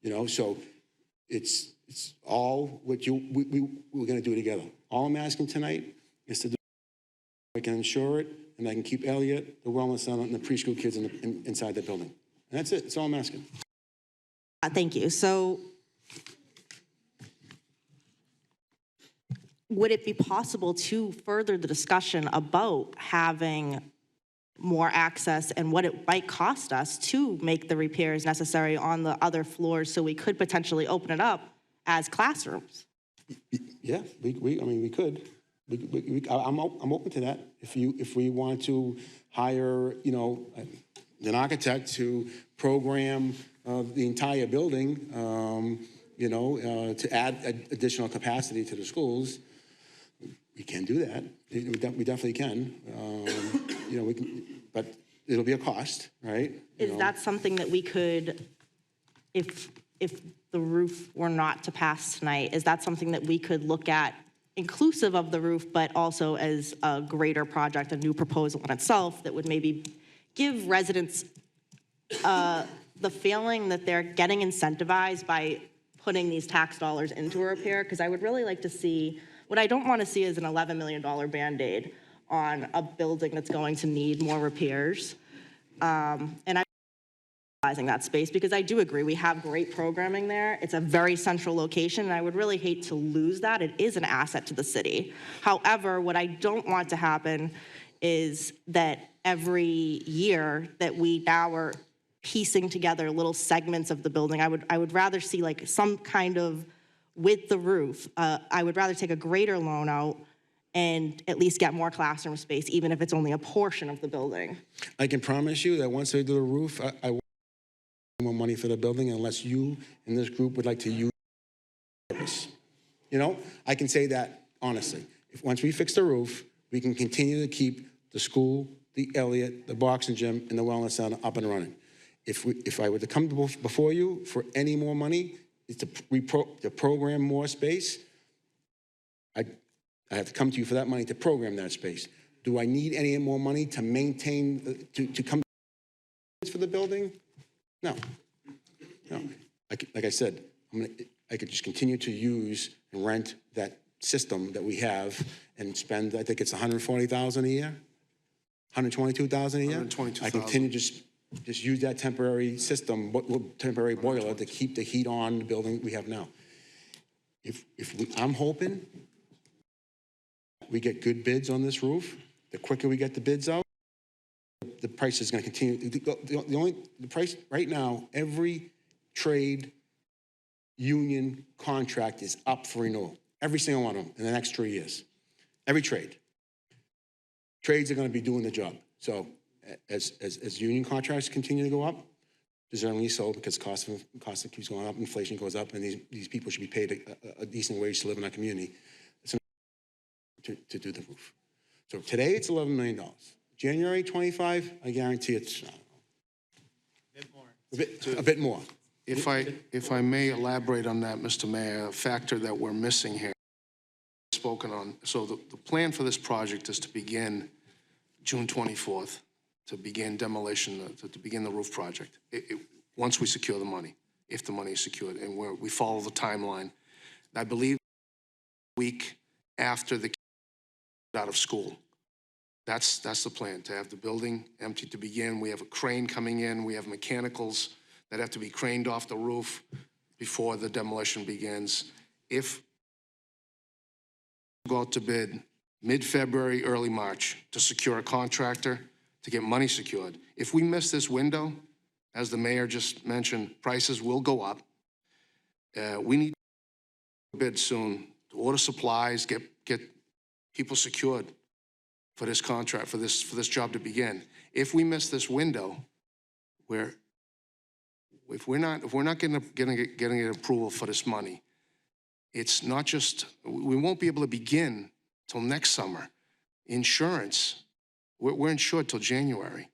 You know, so it's all what we're going to do together. All I'm asking tonight is to do, I can insure it, and I can keep Elliott, the wellness center, and the preschool kids inside the building. And that's it. That's all I'm asking. Thank you. So would it be possible to further the discussion about having more access and what it might cost us to make the repairs necessary on the other floors so we could potentially open it up as classrooms? Yeah, I mean, we could. I'm open to that. If we want to hire, you know, an architect to program the entire building, to add additional capacity to the schools, we can do that. We definitely can. We can, but it'll be a cost, right? Is that something that we could, if the roof were not to pass tonight, is that something that we could look at inclusive of the roof, but also as a greater project, a new proposal in itself that would maybe give residents the feeling that they're getting incentivized by putting these tax dollars into a repair? Because I would really like to see, what I don't want to see is an $11 million Band-Aid on a building that's going to need more repairs. And I'm utilizing that space because I do agree, we have great programming there. It's a very central location, and I would really hate to lose that. It is an asset to the city. However, what I don't want to happen is that every year that we now are piecing together little segments of the building. I would rather see like some kind of, with the roof, I would rather take a greater loan out and at least get more classroom space, even if it's only a portion of the building. I can promise you that once they do the roof, I won't have more money for the building unless you in this group would like to use it. I can say that honestly. Once we fix the roof, we can continue to keep the school, the Elliott, the boxing gym, and the wellness center up and running. If I were to come before you for any more money, is to program more space, I have to come to you for that money to program that space. Do I need any more money to maintain, to come for the building? No. Like I said, I could just continue to use and rent that system that we have and spend, I think it's $140,000 a year, $122,000 a year. $122,000. I continue just use that temporary system, temporary boiler to keep the heat on the building we have now. I'm hoping we get good bids on this roof. The quicker we get the bids out, the price is going to continue. The price right now, every trade union contract is up for renewal. Every single one of them in the next 3 years. Every trade. Trades are going to be doing the job. So as union contracts continue to go up, deservedly so, because cost keeps going up, inflation goes up, and these people should be paid a decent wage to live in our community to do the roof. So today it's $11 million. January 25, I guarantee it's a bit more. If I may elaborate on that, Mr. Mayor, a factor that we're missing here, spoken on. So the plan for this project is to begin June 24th, to begin demolition, to begin the roof project. Once we secure the money, if the money is secured, and we follow the timeline. I believe a week after the kids out of school. That's the plan, to have the building empty to begin. We have a crane coming in. We have mechanicals that have to be craned off the roof before the demolition begins. If we go out to bid mid-February, early March to secure a contractor, to get money secured. If we miss this window, as the mayor just mentioned, prices will go up. We need to bid soon to order supplies, get people secured for this contract, for this job to begin. If we miss this window, if we're not getting approval for this money, it's not just, we won't be able to begin till next summer. Insurance, we're insured till January.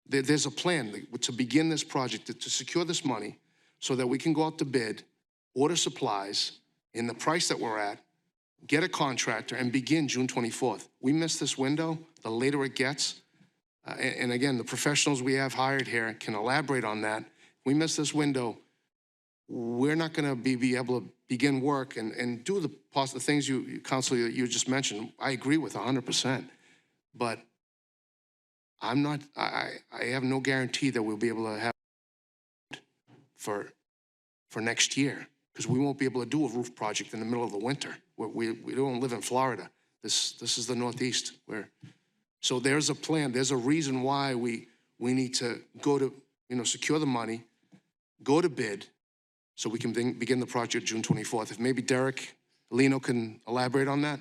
There's a plan to begin this project, to secure this money so that we can go out to bid, order supplies in the price that we're at, get a contractor, and begin June 24th. We miss this window, the later it gets. And again, the professionals we have hired here can elaborate on that. We miss this window, we're not going to be able to begin work and do the things Councilor, you just mentioned. I agree with 100%, but I have no guarantee that we'll be able to have for next year, because we won't be able to do a roof project in the middle of the winter. We don't live in Florida. This is the Northeast. So there's a plan. There's a reason why we need to go to, secure the money, go to bid, so we can begin the project June 24th. If maybe Derek Lino can elaborate on that.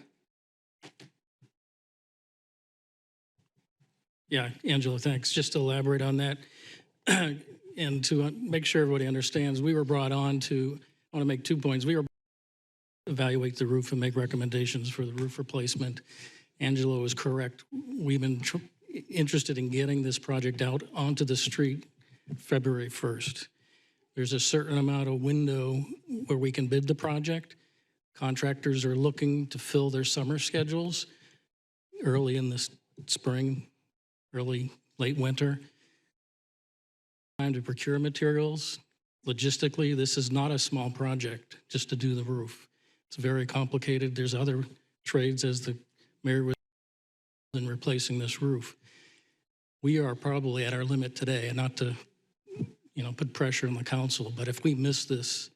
Yeah, Angela, thanks. Just to elaborate on that, and to make sure everybody understands, we were brought on to I want to make 2 points. We are evaluate the roof and make recommendations for the roof replacement. Angelo is correct. We've been interested in getting this project out onto the street February 1st. There's a certain amount of window where we can bid the project. Contractors are looking to fill their summer schedules early in the spring, late winter. Time to procure materials. Logistically, this is not a small project just to do the roof. It's very complicated. There's other trades, as the mayor was in replacing this roof. We are probably at our limit today, and not to, put pressure on the council, but if we miss this,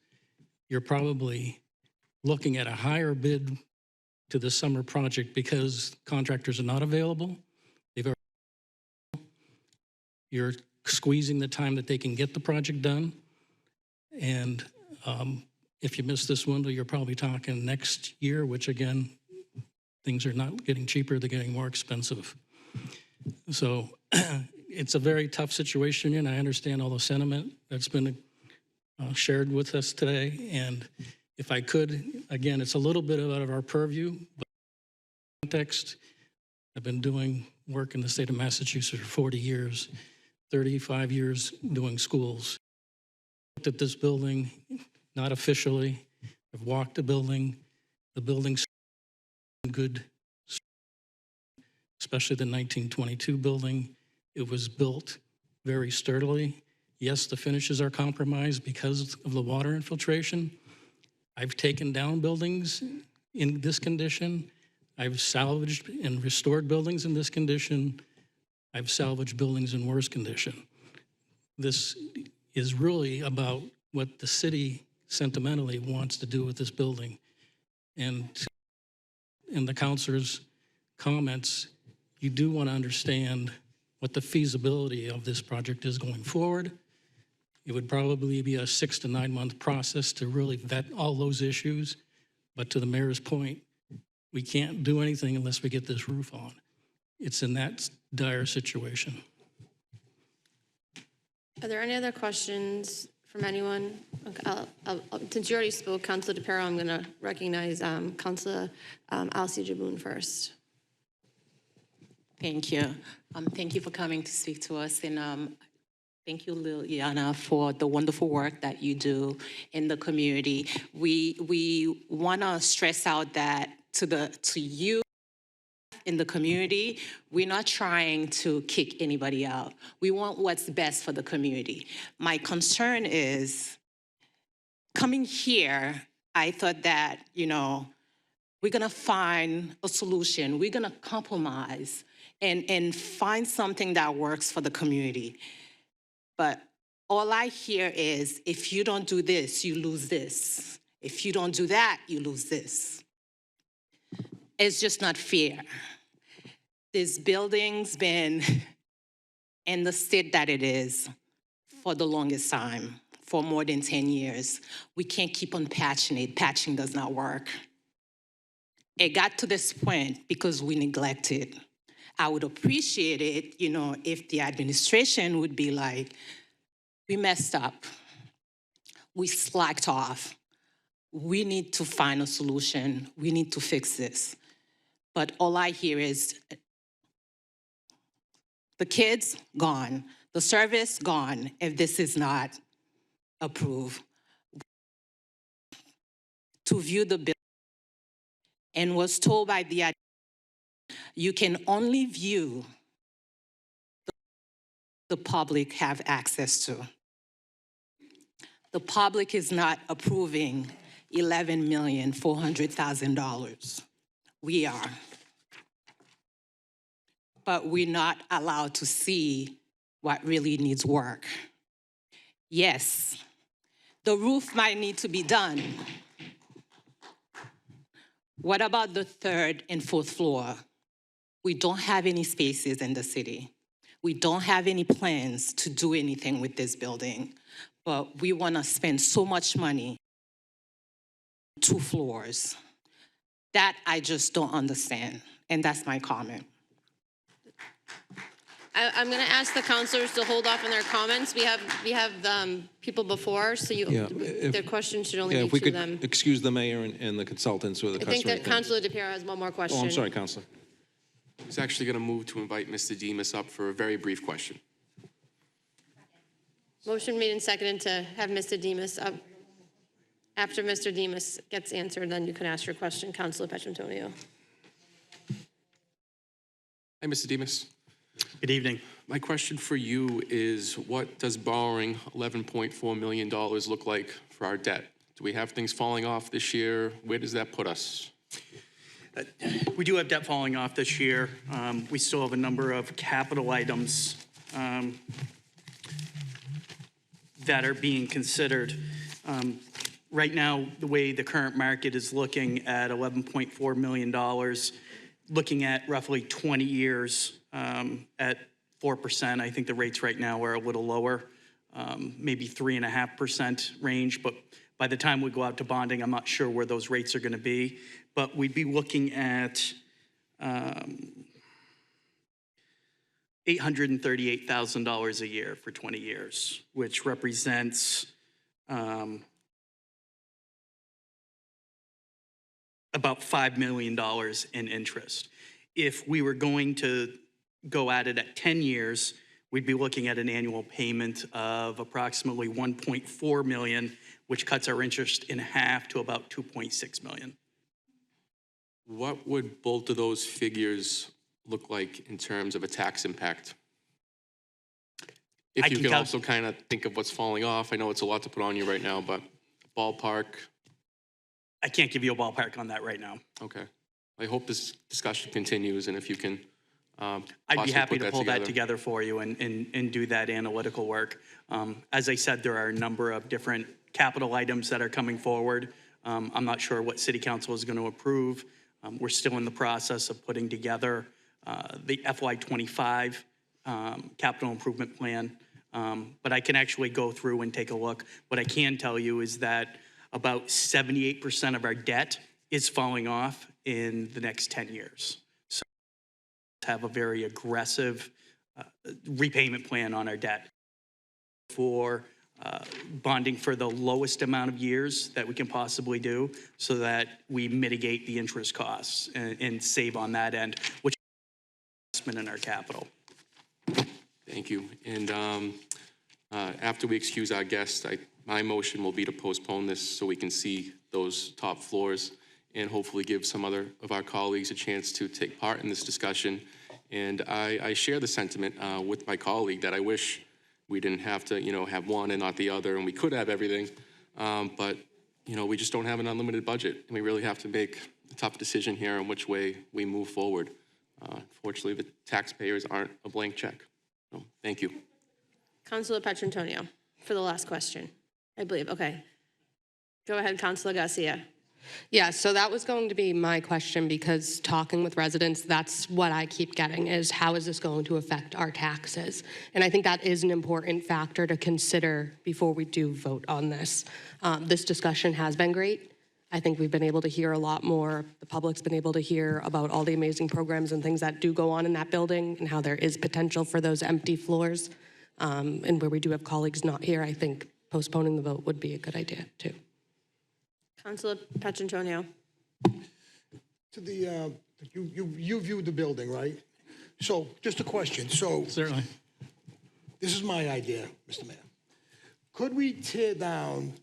you're probably looking at a higher bid to the summer project because contractors are not available. You're squeezing the time that they can get the project done. And if you miss this window, you're probably talking next year, which again, things are not getting cheaper, they're getting more expensive. So it's a very tough situation, and I understand all the sentiment that's been shared with us today. And if I could, again, it's a little bit out of our purview, but context, I've been doing work in the state of Massachusetts for 40 years, 35 years doing schools. I looked at this building, not officially. I've walked the building's good, especially the 1922 building. It was built very sturdily. Yes, the finishes are compromised because of the water infiltration. I've taken down buildings in this condition. I've salvaged and restored buildings in this condition. I've salvaged buildings in worse condition. This is really about what the city sentimentally wants to do with this building. And in the councilor's comments, you do want to understand what the feasibility of this project is going forward. It would probably be a 6 to 9 month process to really vet all those issues. But to the mayor's point, we can't do anything unless we get this roof on. It's in that dire situation. Are there any other questions from anyone? Okay, since you already spoke, Councilor DePiero, I'm going to recognize Councilor Alcee Jaboon first. Thank you. Thank you for coming to speak to us, and thank you, Liliana, for the wonderful work that you do in the community. We want to stress out that to you in the community, we're not trying to kick anybody out. We want what's best for the community. My concern is coming here, I thought that, we're gonna find a solution. We're gonna compromise and find something that works for the community. But all I hear is, if you don't do this, you lose this. If you don't do that, you lose this. It's just not fair. This building's been in the state that it is for the longest time, for more than 10 years. We can't keep on patching it. Patching does not work. It got to this point because we neglected. I would appreciate it, if the administration would be like, we messed up. We slacked off. We need to find a solution. We need to fix this. But all I hear is the kids gone, the service gone if this is not approved. To view the bill and was told by the you can only view the public have access to. The public is not approving $11,400,000. We are. But we're not allowed to see what really needs work. Yes, the roof might need to be done. What about the 3rd and 4th floor? We don't have any spaces in the city. We don't have any plans to do anything with this building, but we want to spend so much money on 2 floors. That I just don't understand, and that's my comment. I'm going to ask the counselors to hold off on their comments. We have people before, so Yeah, their questions should only Yeah, be if we to could them. excuse the mayor and the consultants or the I customer. think that Councilor DePiero has one more question. Oh, I'm sorry, Counselor. I was actually going to move to invite Mr. Demas up for a very brief question. Motion made and seconded to have Mr. Demas up. After Mr. Demas gets answered, then you can ask your question, Councilor Petrantonio. Hi, Mr. Demas. Good evening. My question for you is, what does borrowing $11.4 million look like for our debt? Do we have things falling off this year? Where does that put us? We do have debt falling off this year. We still have a number of capital items that are being considered. Right now, the way the current market is looking at $11.4 million, looking at roughly 20 years at 4%. I think the rates right now are a little lower, maybe 3.5% range. But by the time we go out to bonding, I'm not sure where those rates are going to be. But we'd be looking at $838,000 a year for 20 years, which represents about $5 million in interest. If we were going to go at it at 10 years, we'd be looking at an annual payment of approximately $1.4 million, which cuts our interest in half to about $2.6 million. What would both of those figures look like in terms of a tax impact? If you could also kind of think of what's falling off. I know it's a lot to put on you right now, but ballpark. I can't give you a ballpark on that right now. Okay. I hope this discussion continues, and if you can I'd be happy to pull that together for you and do that analytical work. As I said, there are a number of different capital items that are coming forward. I'm not sure what City Council is going to approve. We're still in the process of putting together the FY25 capital improvement plan. But I can actually go through and take a look. What I can tell you is that about 78% of our debt is falling off in the next 10 years. So have a very aggressive repayment plan on our debt for bonding for the lowest amount of years that we can possibly do so that we mitigate the interest costs and save on that end, which is investment in our capital. Thank you. And after we excuse our guest, my motion will be to postpone this so we can see those top floors and hopefully give some other of our colleagues a chance to take part in this discussion. And I share the sentiment with my colleague that I wish we didn't have to, have one and not the other, and we could have everything. But, we just don't have an unlimited budget, and we really have to make a tough decision here on which way we move forward. Unfortunately, the taxpayers aren't a blank check. So, thank you. Councilor Petrantonio for the last question, I believe. Okay. Go ahead, Councilor Garcia. Yeah, so that was going to be my question, because talking with residents, that's what I keep getting is, how is this going to affect our taxes? And I think that is an important factor to consider before we do vote on this. This discussion has been great. I think we've been able to hear a lot more. The public's been able to hear about all the amazing programs and things that do go on in that building and how there is potential for those empty floors. And where we do have colleagues not here, I think postponing the vote would be a good idea too. Councilor Petrantonio. To the, you viewed the building, right? So just a question. So Certainly. this is my idea, Mr. Mayor. Could we tear down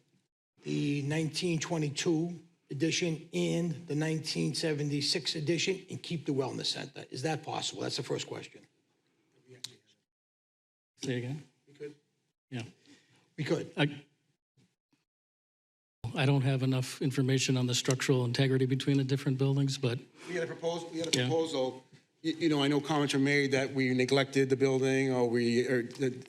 the 1922 edition and the 1976 edition and keep the wellness center? Is that possible? That's the first question. Say again? We could. Yeah. We could. I don't have enough information on the structural integrity between the different buildings, but We had a proposal. I know comments were made that we neglected the building or we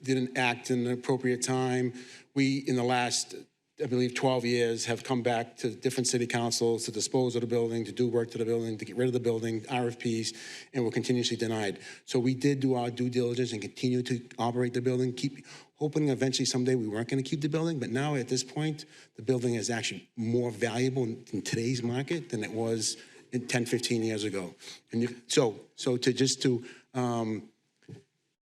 didn't act in the appropriate time. We, in the last, I believe, 12 years, have come back to different city councils to dispose of the building, to do work to the building, to get rid of the building, RFPs, and we're continuously denied. So we did do our due diligence and continue to operate the building, keep hoping eventually someday we weren't going to keep the building. But now at this point, the building is actually more valuable in today's market than it was 10, 15 years ago. And so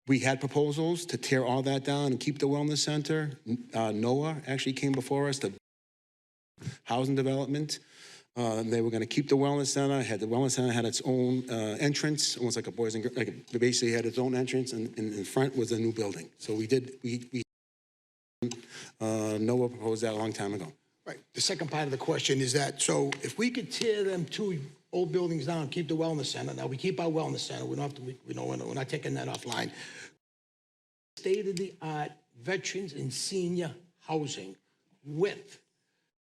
We had proposals to tear all that down and keep the wellness center. NOAA actually came before us, the housing development. They were going to keep the wellness center. The wellness center had its own entrance, almost like a boys and girls. Like it basically had its own entrance, and in front was a new building. So we NOAA proposed that a long time ago. Right. The second part of the question is that, so if we could tear them 2 old buildings down, keep the wellness center. Now we keep our wellness center. We don't have to. We're not taking that offline. State-of-the-art veterans and senior housing with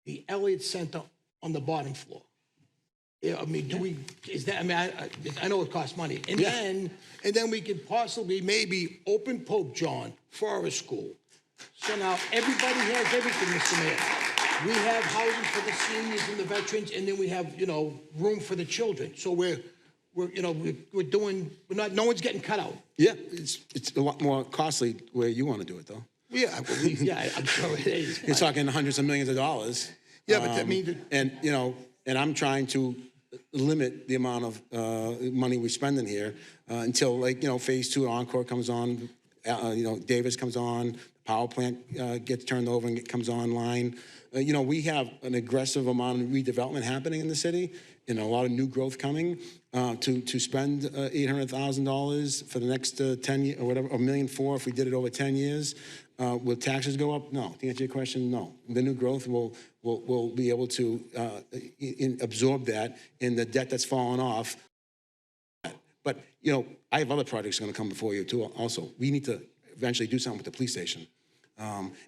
the Elliott Center on the bottom floor. Yeah, I mean, is that, I mean, I know it costs money. And then we could possibly maybe open Pope John Forest School. So now everybody has everything, Mr. Mayor. We have housing for the seniors and the veterans, and then we have, room for the children. So we're no one's getting cut out. Yeah, it's a lot more costly where you want to do it, though. Yeah, I believe, I'm sure it is. You're talking hundreds of millions of dollars. Yeah, but that means... And I'm trying to limit the amount of money we spend in here until, phase 2 Encore comes on, Davis comes on, the power plant gets turned over and comes online. We have an aggressive amount of redevelopment happening in the city and a lot of new growth coming to spend $800,000 for the next 10 years or whatever, $1.4 million if we did it over 10 years. Will taxes go up? No. To answer your question, no. The new growth will be able to absorb that in the debt that's fallen off. But, I have other projects going to come before you, too, also. We need to eventually do something with the police station.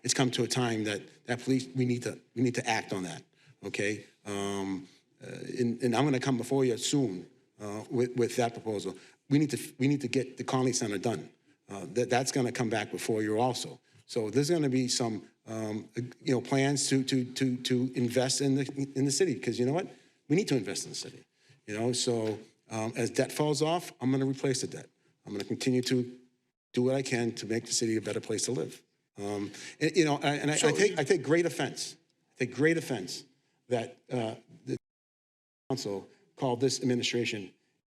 It's come to a time that police, we need to act on that, okay? And I'm going to come before you soon with that proposal. We need to get the Conley Center done. That's going to come back before you also. So there's going to be some, plans to invest in the city, because you know what? We need to invest in the city. So as debt falls off, I'm going to replace the debt. I'm going to continue to do what I can to make the city a better place to live. I take great offense. That the council called this administration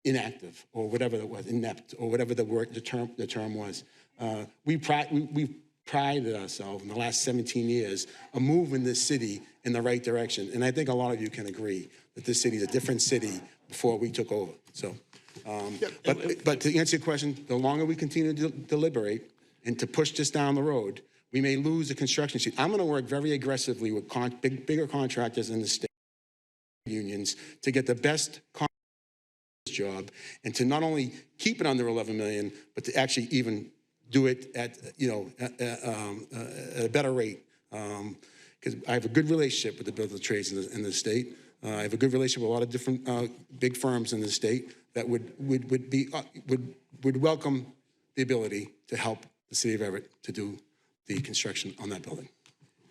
inactive or whatever it was, inept or whatever the term was. We've prided ourselves in the last 17 years of moving this city in the right direction. And I think a lot of you can agree that this city is a different city before we took over. So, but to answer your question, the longer we continue to deliberate and to push this down the road, we may lose the construction seat. I'm going to work very aggressively with bigger contractors in the state unions to get the best job and to not only keep it under 11 million, but to actually even do it at a better rate. Because I have a good relationship with the building trades in the state. I have a good relationship with a lot of different big firms in the state that would welcome the ability to help the city of Everett to do the construction on that building.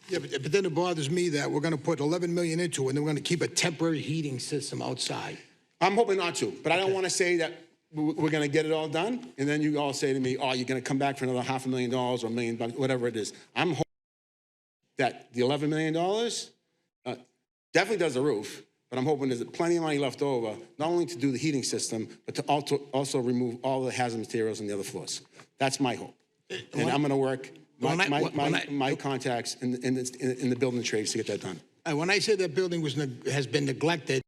Yeah, but then it bothers me that we're going to put 11 million into it, and then we're going to keep a temporary heating system outside. I'm hoping not to, but I don't want to say that we're going to get it all done, and then you all say to me, oh, you're going to come back for another $500,000 or $1 million, whatever it is. I'm hoping that the $11 million definitely does the roof, but I'm hoping there's plenty of money left over, not only to do the heating system, but to also remove all the hazard materials on the other floors. That's my hope. And I'm going to work my contacts in the building trades to get that done. When I say that building has been neglected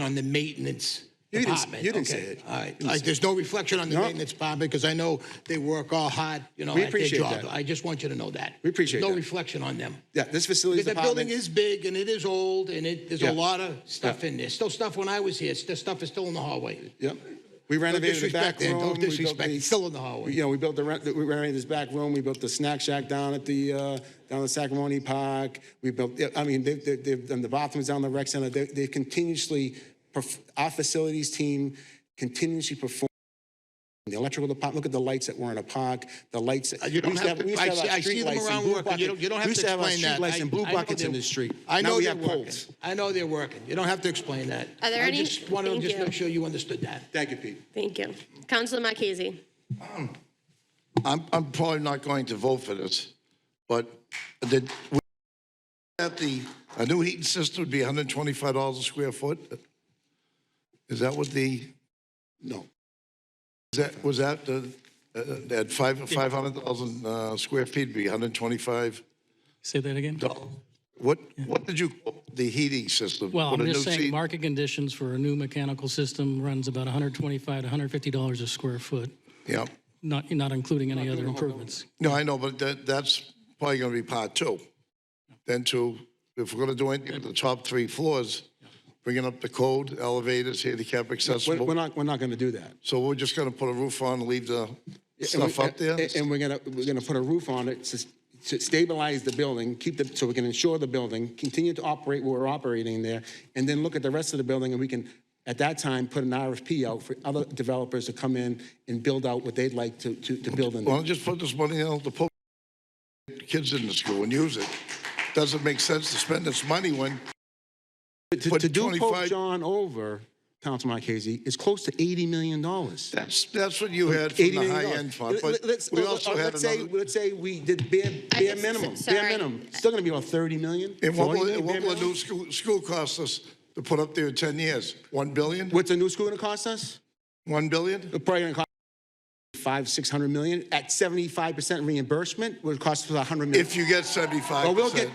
on the maintenance department. You didn't say it. All right. There's no reflection on the maintenance department because I know they work all hard, we at their appreciate job. that. I just want you to know that. We appreciate no that. reflection on them. Yeah, this facility Because that building is big and it is old and there's a lot of stuff in there. Still stuff when I was here. The stuff is still in the hallway. Yep. We renovated the back room. Don't disrespect. It's still in the hallway. We renovated this back room. We built the snack shack down at the Sacramone Park. We built. I mean, they've done the bathrooms down the rec center. They continuously. Our facilities team continuously perform. The electrical department. Look at the lights that were in a park. The lights. You don't have to. I see them around working. You don't have to explain that. We used to have street lights and blue buckets in the street. I know they're working. Poles. I know they're working. You don't have to explain that. Are there any? I just wanted to make sure you understood that. Thank you, Pete. Thank you. Councilor Marchese. I'm probably not going to vote for this, but a new heating system would be $125 a square foot? Is that what the? No. Was that At 500,000 square feet, be 125. Say that again? What did you, the heating system? Well, Put I'm a just new saying, seat- market conditions for a new mechanical system runs about $125 to $150 a square foot, Yeah. not including any other improvements. No, I know, but that's probably going to be part two. Then two, if we're going to do anything with the top 3 floors, bringing up the code, elevators, handicap accessible. We're not going to do that. So we're just going to put a roof on and leave the stuff up there? And we're gonna put a roof on it to stabilize the building, so we can insure the building, continue to operate where we're operating there, and then look at the rest of the building, and we can, at that time, put an RFP out for other developers to come in and build out what they'd like to build in there. Well, just put this money on to put kids in the school and use it. Doesn't make sense to spend this money when. To do Pope John over, Councilman Marchese, is close to $80 million. That's what you had from the high-end fund, but we also had another. Let's say we did bare minimum, Still gonna be about 30 million. And what will bare a minimum? new school cost us to put up there in 10 years? 1 billion? What's a new school gonna cost us? 1 billion? It's probably gonna cost 500-600 million. At 75% reimbursement, would cost us 100 million. If you get 75%. Well, we'll get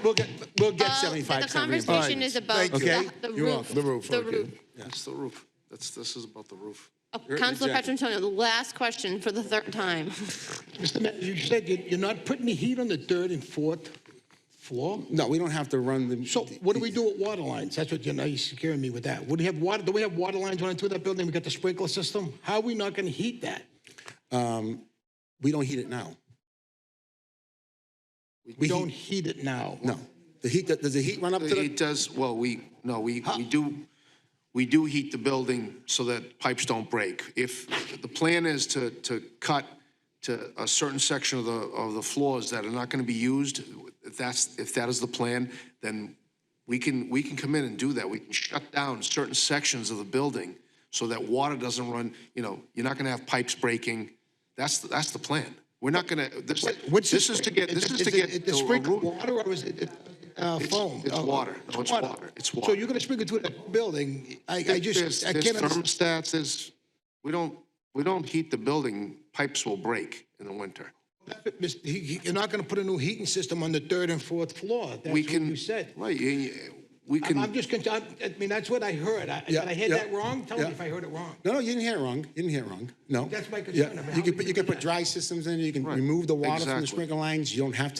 75% The conversation is about Okay. the You're roof. off the roof, The okay. roof. That's the roof. This is about the roof. Councilor Petrantonio, the last question for the 3rd time. Mr. Mayor, you said you're not putting the heat on the 3rd and 4th floor? No, we don't have to run the. So what do we do with water lines? That's what you're scaring me with that. Would we have water? Do we have water lines running through that building? We got the sprinkler system? How are we not going to heat that? We don't heat it now. We don't heat it now. No. Does the heat run up to the? It does, well, we do heat the building so that pipes don't break. If the plan is to cut to a certain section of the floors that are not going to be used, if that is the plan, then we can come in and do that. We can shut down certain sections of the building so that water doesn't run, you're not going to have pipes breaking. That's the plan. We're not going to, this is to get the sprinkler water or is it foam? It's water. No, it's water. It's water. So you're going to sprinkle through that building? I can't There's understand. thermostats, we don't heat the building, pipes will break in the winter. You're not going to put a new heating system on the 3rd and 4th floor. That's what you said. Right, we can. I'm just, I mean, that's what I heard. Did I hear that wrong? Tell me if I heard it wrong. No, you didn't hear it wrong. You didn't hear it wrong. No. That's my concern. I mean, You can put dry systems in. You can remove the water from the Exactly. sprinkler lines. You don't have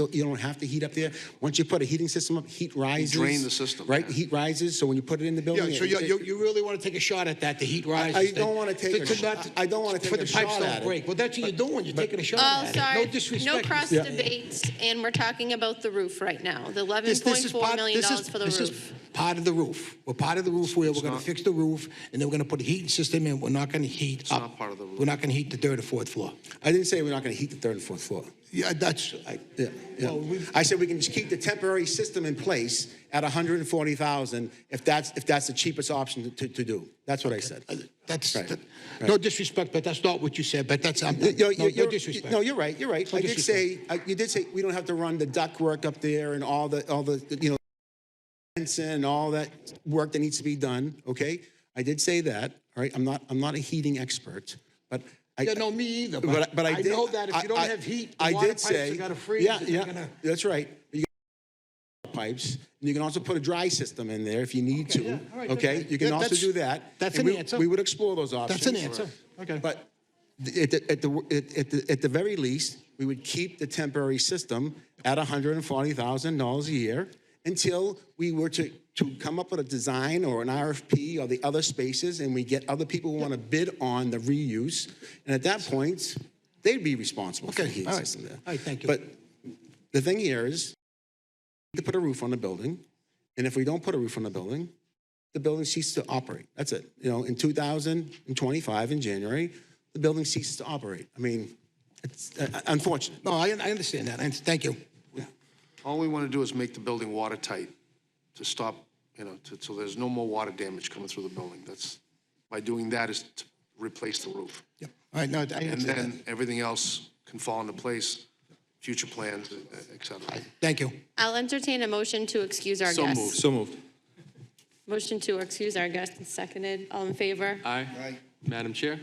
to heat up there. Once you put a heating system up, heat rises. drain the system, Right, heat rises. So when you put it in the building, Yeah, so you really want to take a shot at that, the heat rises? I don't want to take a shot. I don't want to For take the a pipes shot don't at break. it. Well, that's what you're doing. You're taking a shot Oh, at sorry. it. No disrespect. No cross debates, and we're talking about the roof right now. The $11.4 million for the This is roof. part of the roof. We're part of the roof where we're going to fix the roof, and then we're going to put a heating system in. We're not going to heat It's up. not part of the roof. We're not going to heat the 3rd or 4th floor. I didn't say we're not going to heat the 3rd and 4th floor. Yeah, that's, Yeah. Well, I said we can just keep the temporary system in place at 140,000 if that's the cheapest option to do. That's what I said. that's, Right. no disrespect, but that's not what you said, but that's, no disrespect. No, you're right. You're right. No You did say we don't have to run the duct work up there and all the and all that work that needs to be done. Okay, I did say that. All right, I'm not a heating expert, but Yeah, no, me either, but I I did- know that if you don't I- have heat, I the water did pipes say are going to freeze. yeah, and yeah, they're gonna- that's right. You got pipes, and you can also put a dry system in there if you need to. yeah, all right, Okay, good. you can Yeah, also that's- do that. that's and an answer. We would explore those options. That's an answer. Okay. But at the very least, we would keep the temporary system at $140,000 a year until we were to come up with a design or an RFP or the other spaces, and we get other people who want to bid on the reuse. And at that point, they'd be responsible for the heating all right. system there. All right, thank you. But the thing here is, we need to put a roof on the building, and if we don't put a roof on the building ceases to operate. That's it. In 2025, in January, the building ceases to operate. I mean, it's unfortunate. No, I understand that. Thank you. All we want to do is make the building watertight to stop, so there's no more water damage coming through the building. By doing that is to replace the roof. All right, no, I And understand then that. everything else can fall into place, future plans, et cetera. Thank you. I'll entertain a motion to excuse our guests. So moved. Motion to excuse our guests is seconded. All in favor? Aye. Madam Chair,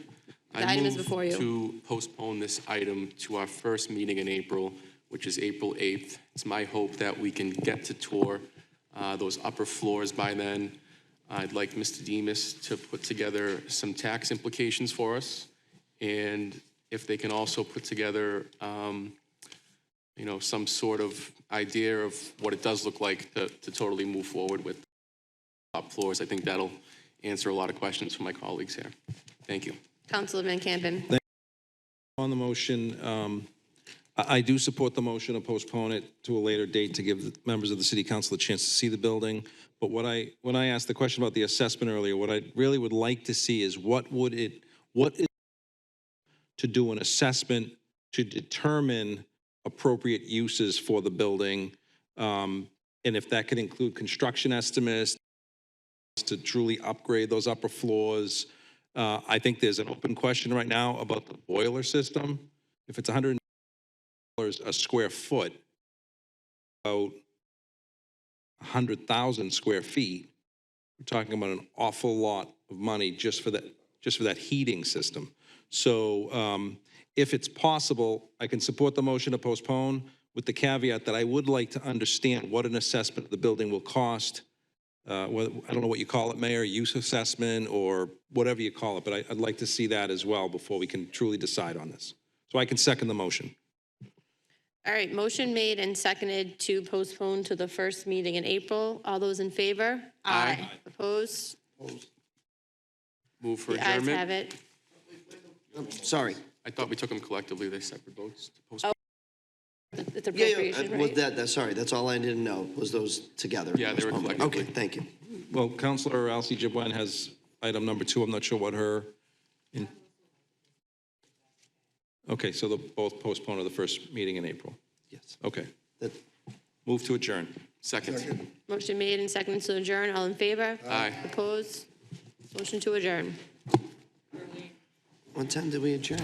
The item is before you. I move to postpone this item to our first meeting in April, which is April 8th. It's my hope that we can get to tour those upper floors by then. I'd like Mr. Demas to put together some tax implications for us, and if they can also put together, you know, some sort of idea of what it does look like to totally move forward with top floors. I think that'll answer a lot of questions from my colleagues here. Thank you. Councilor Van Campen. On the motion, I do support the motion to postpone it to a later date to give the members of the city council a chance to see the building. But when I asked the question about the assessment earlier, what I really would like to see is what is to do an assessment to determine appropriate uses for the building, and if that could include construction estimates to truly upgrade those upper floors. I think there's an open question right now about the boiler system. If it's $100 a square foot, about 100,000 square feet, we're talking about an awful lot of money just for that heating system. So if it's possible, I can support the motion to postpone with the caveat that I would like to understand what an assessment of the building will cost. I don't know what you call it, Mayor, use assessment or whatever you call it, but I'd like to see that as well before we can truly decide on this. So I can second the motion. All right, motion made and seconded to postpone to the first meeting in April. All those in favor? Aye. Opposed? Move for The ayes adjournment. have it. Sorry. I thought we took them collectively. They're separate votes. To postpone. It's appropriation, Well, right? sorry, that's all I didn't know, was those together. Yeah, they were collectively. Okay, thank you. Well, Councilor Alcee Jabwen has item number 2. I'm not sure what her. Okay, so they'll both postpone to the first meeting in April. Yes. Okay. Move to adjourn. Second. Motion made and seconded to adjourn. All in favor? Aye. Opposed? Motion to adjourn. What time did we adjourn?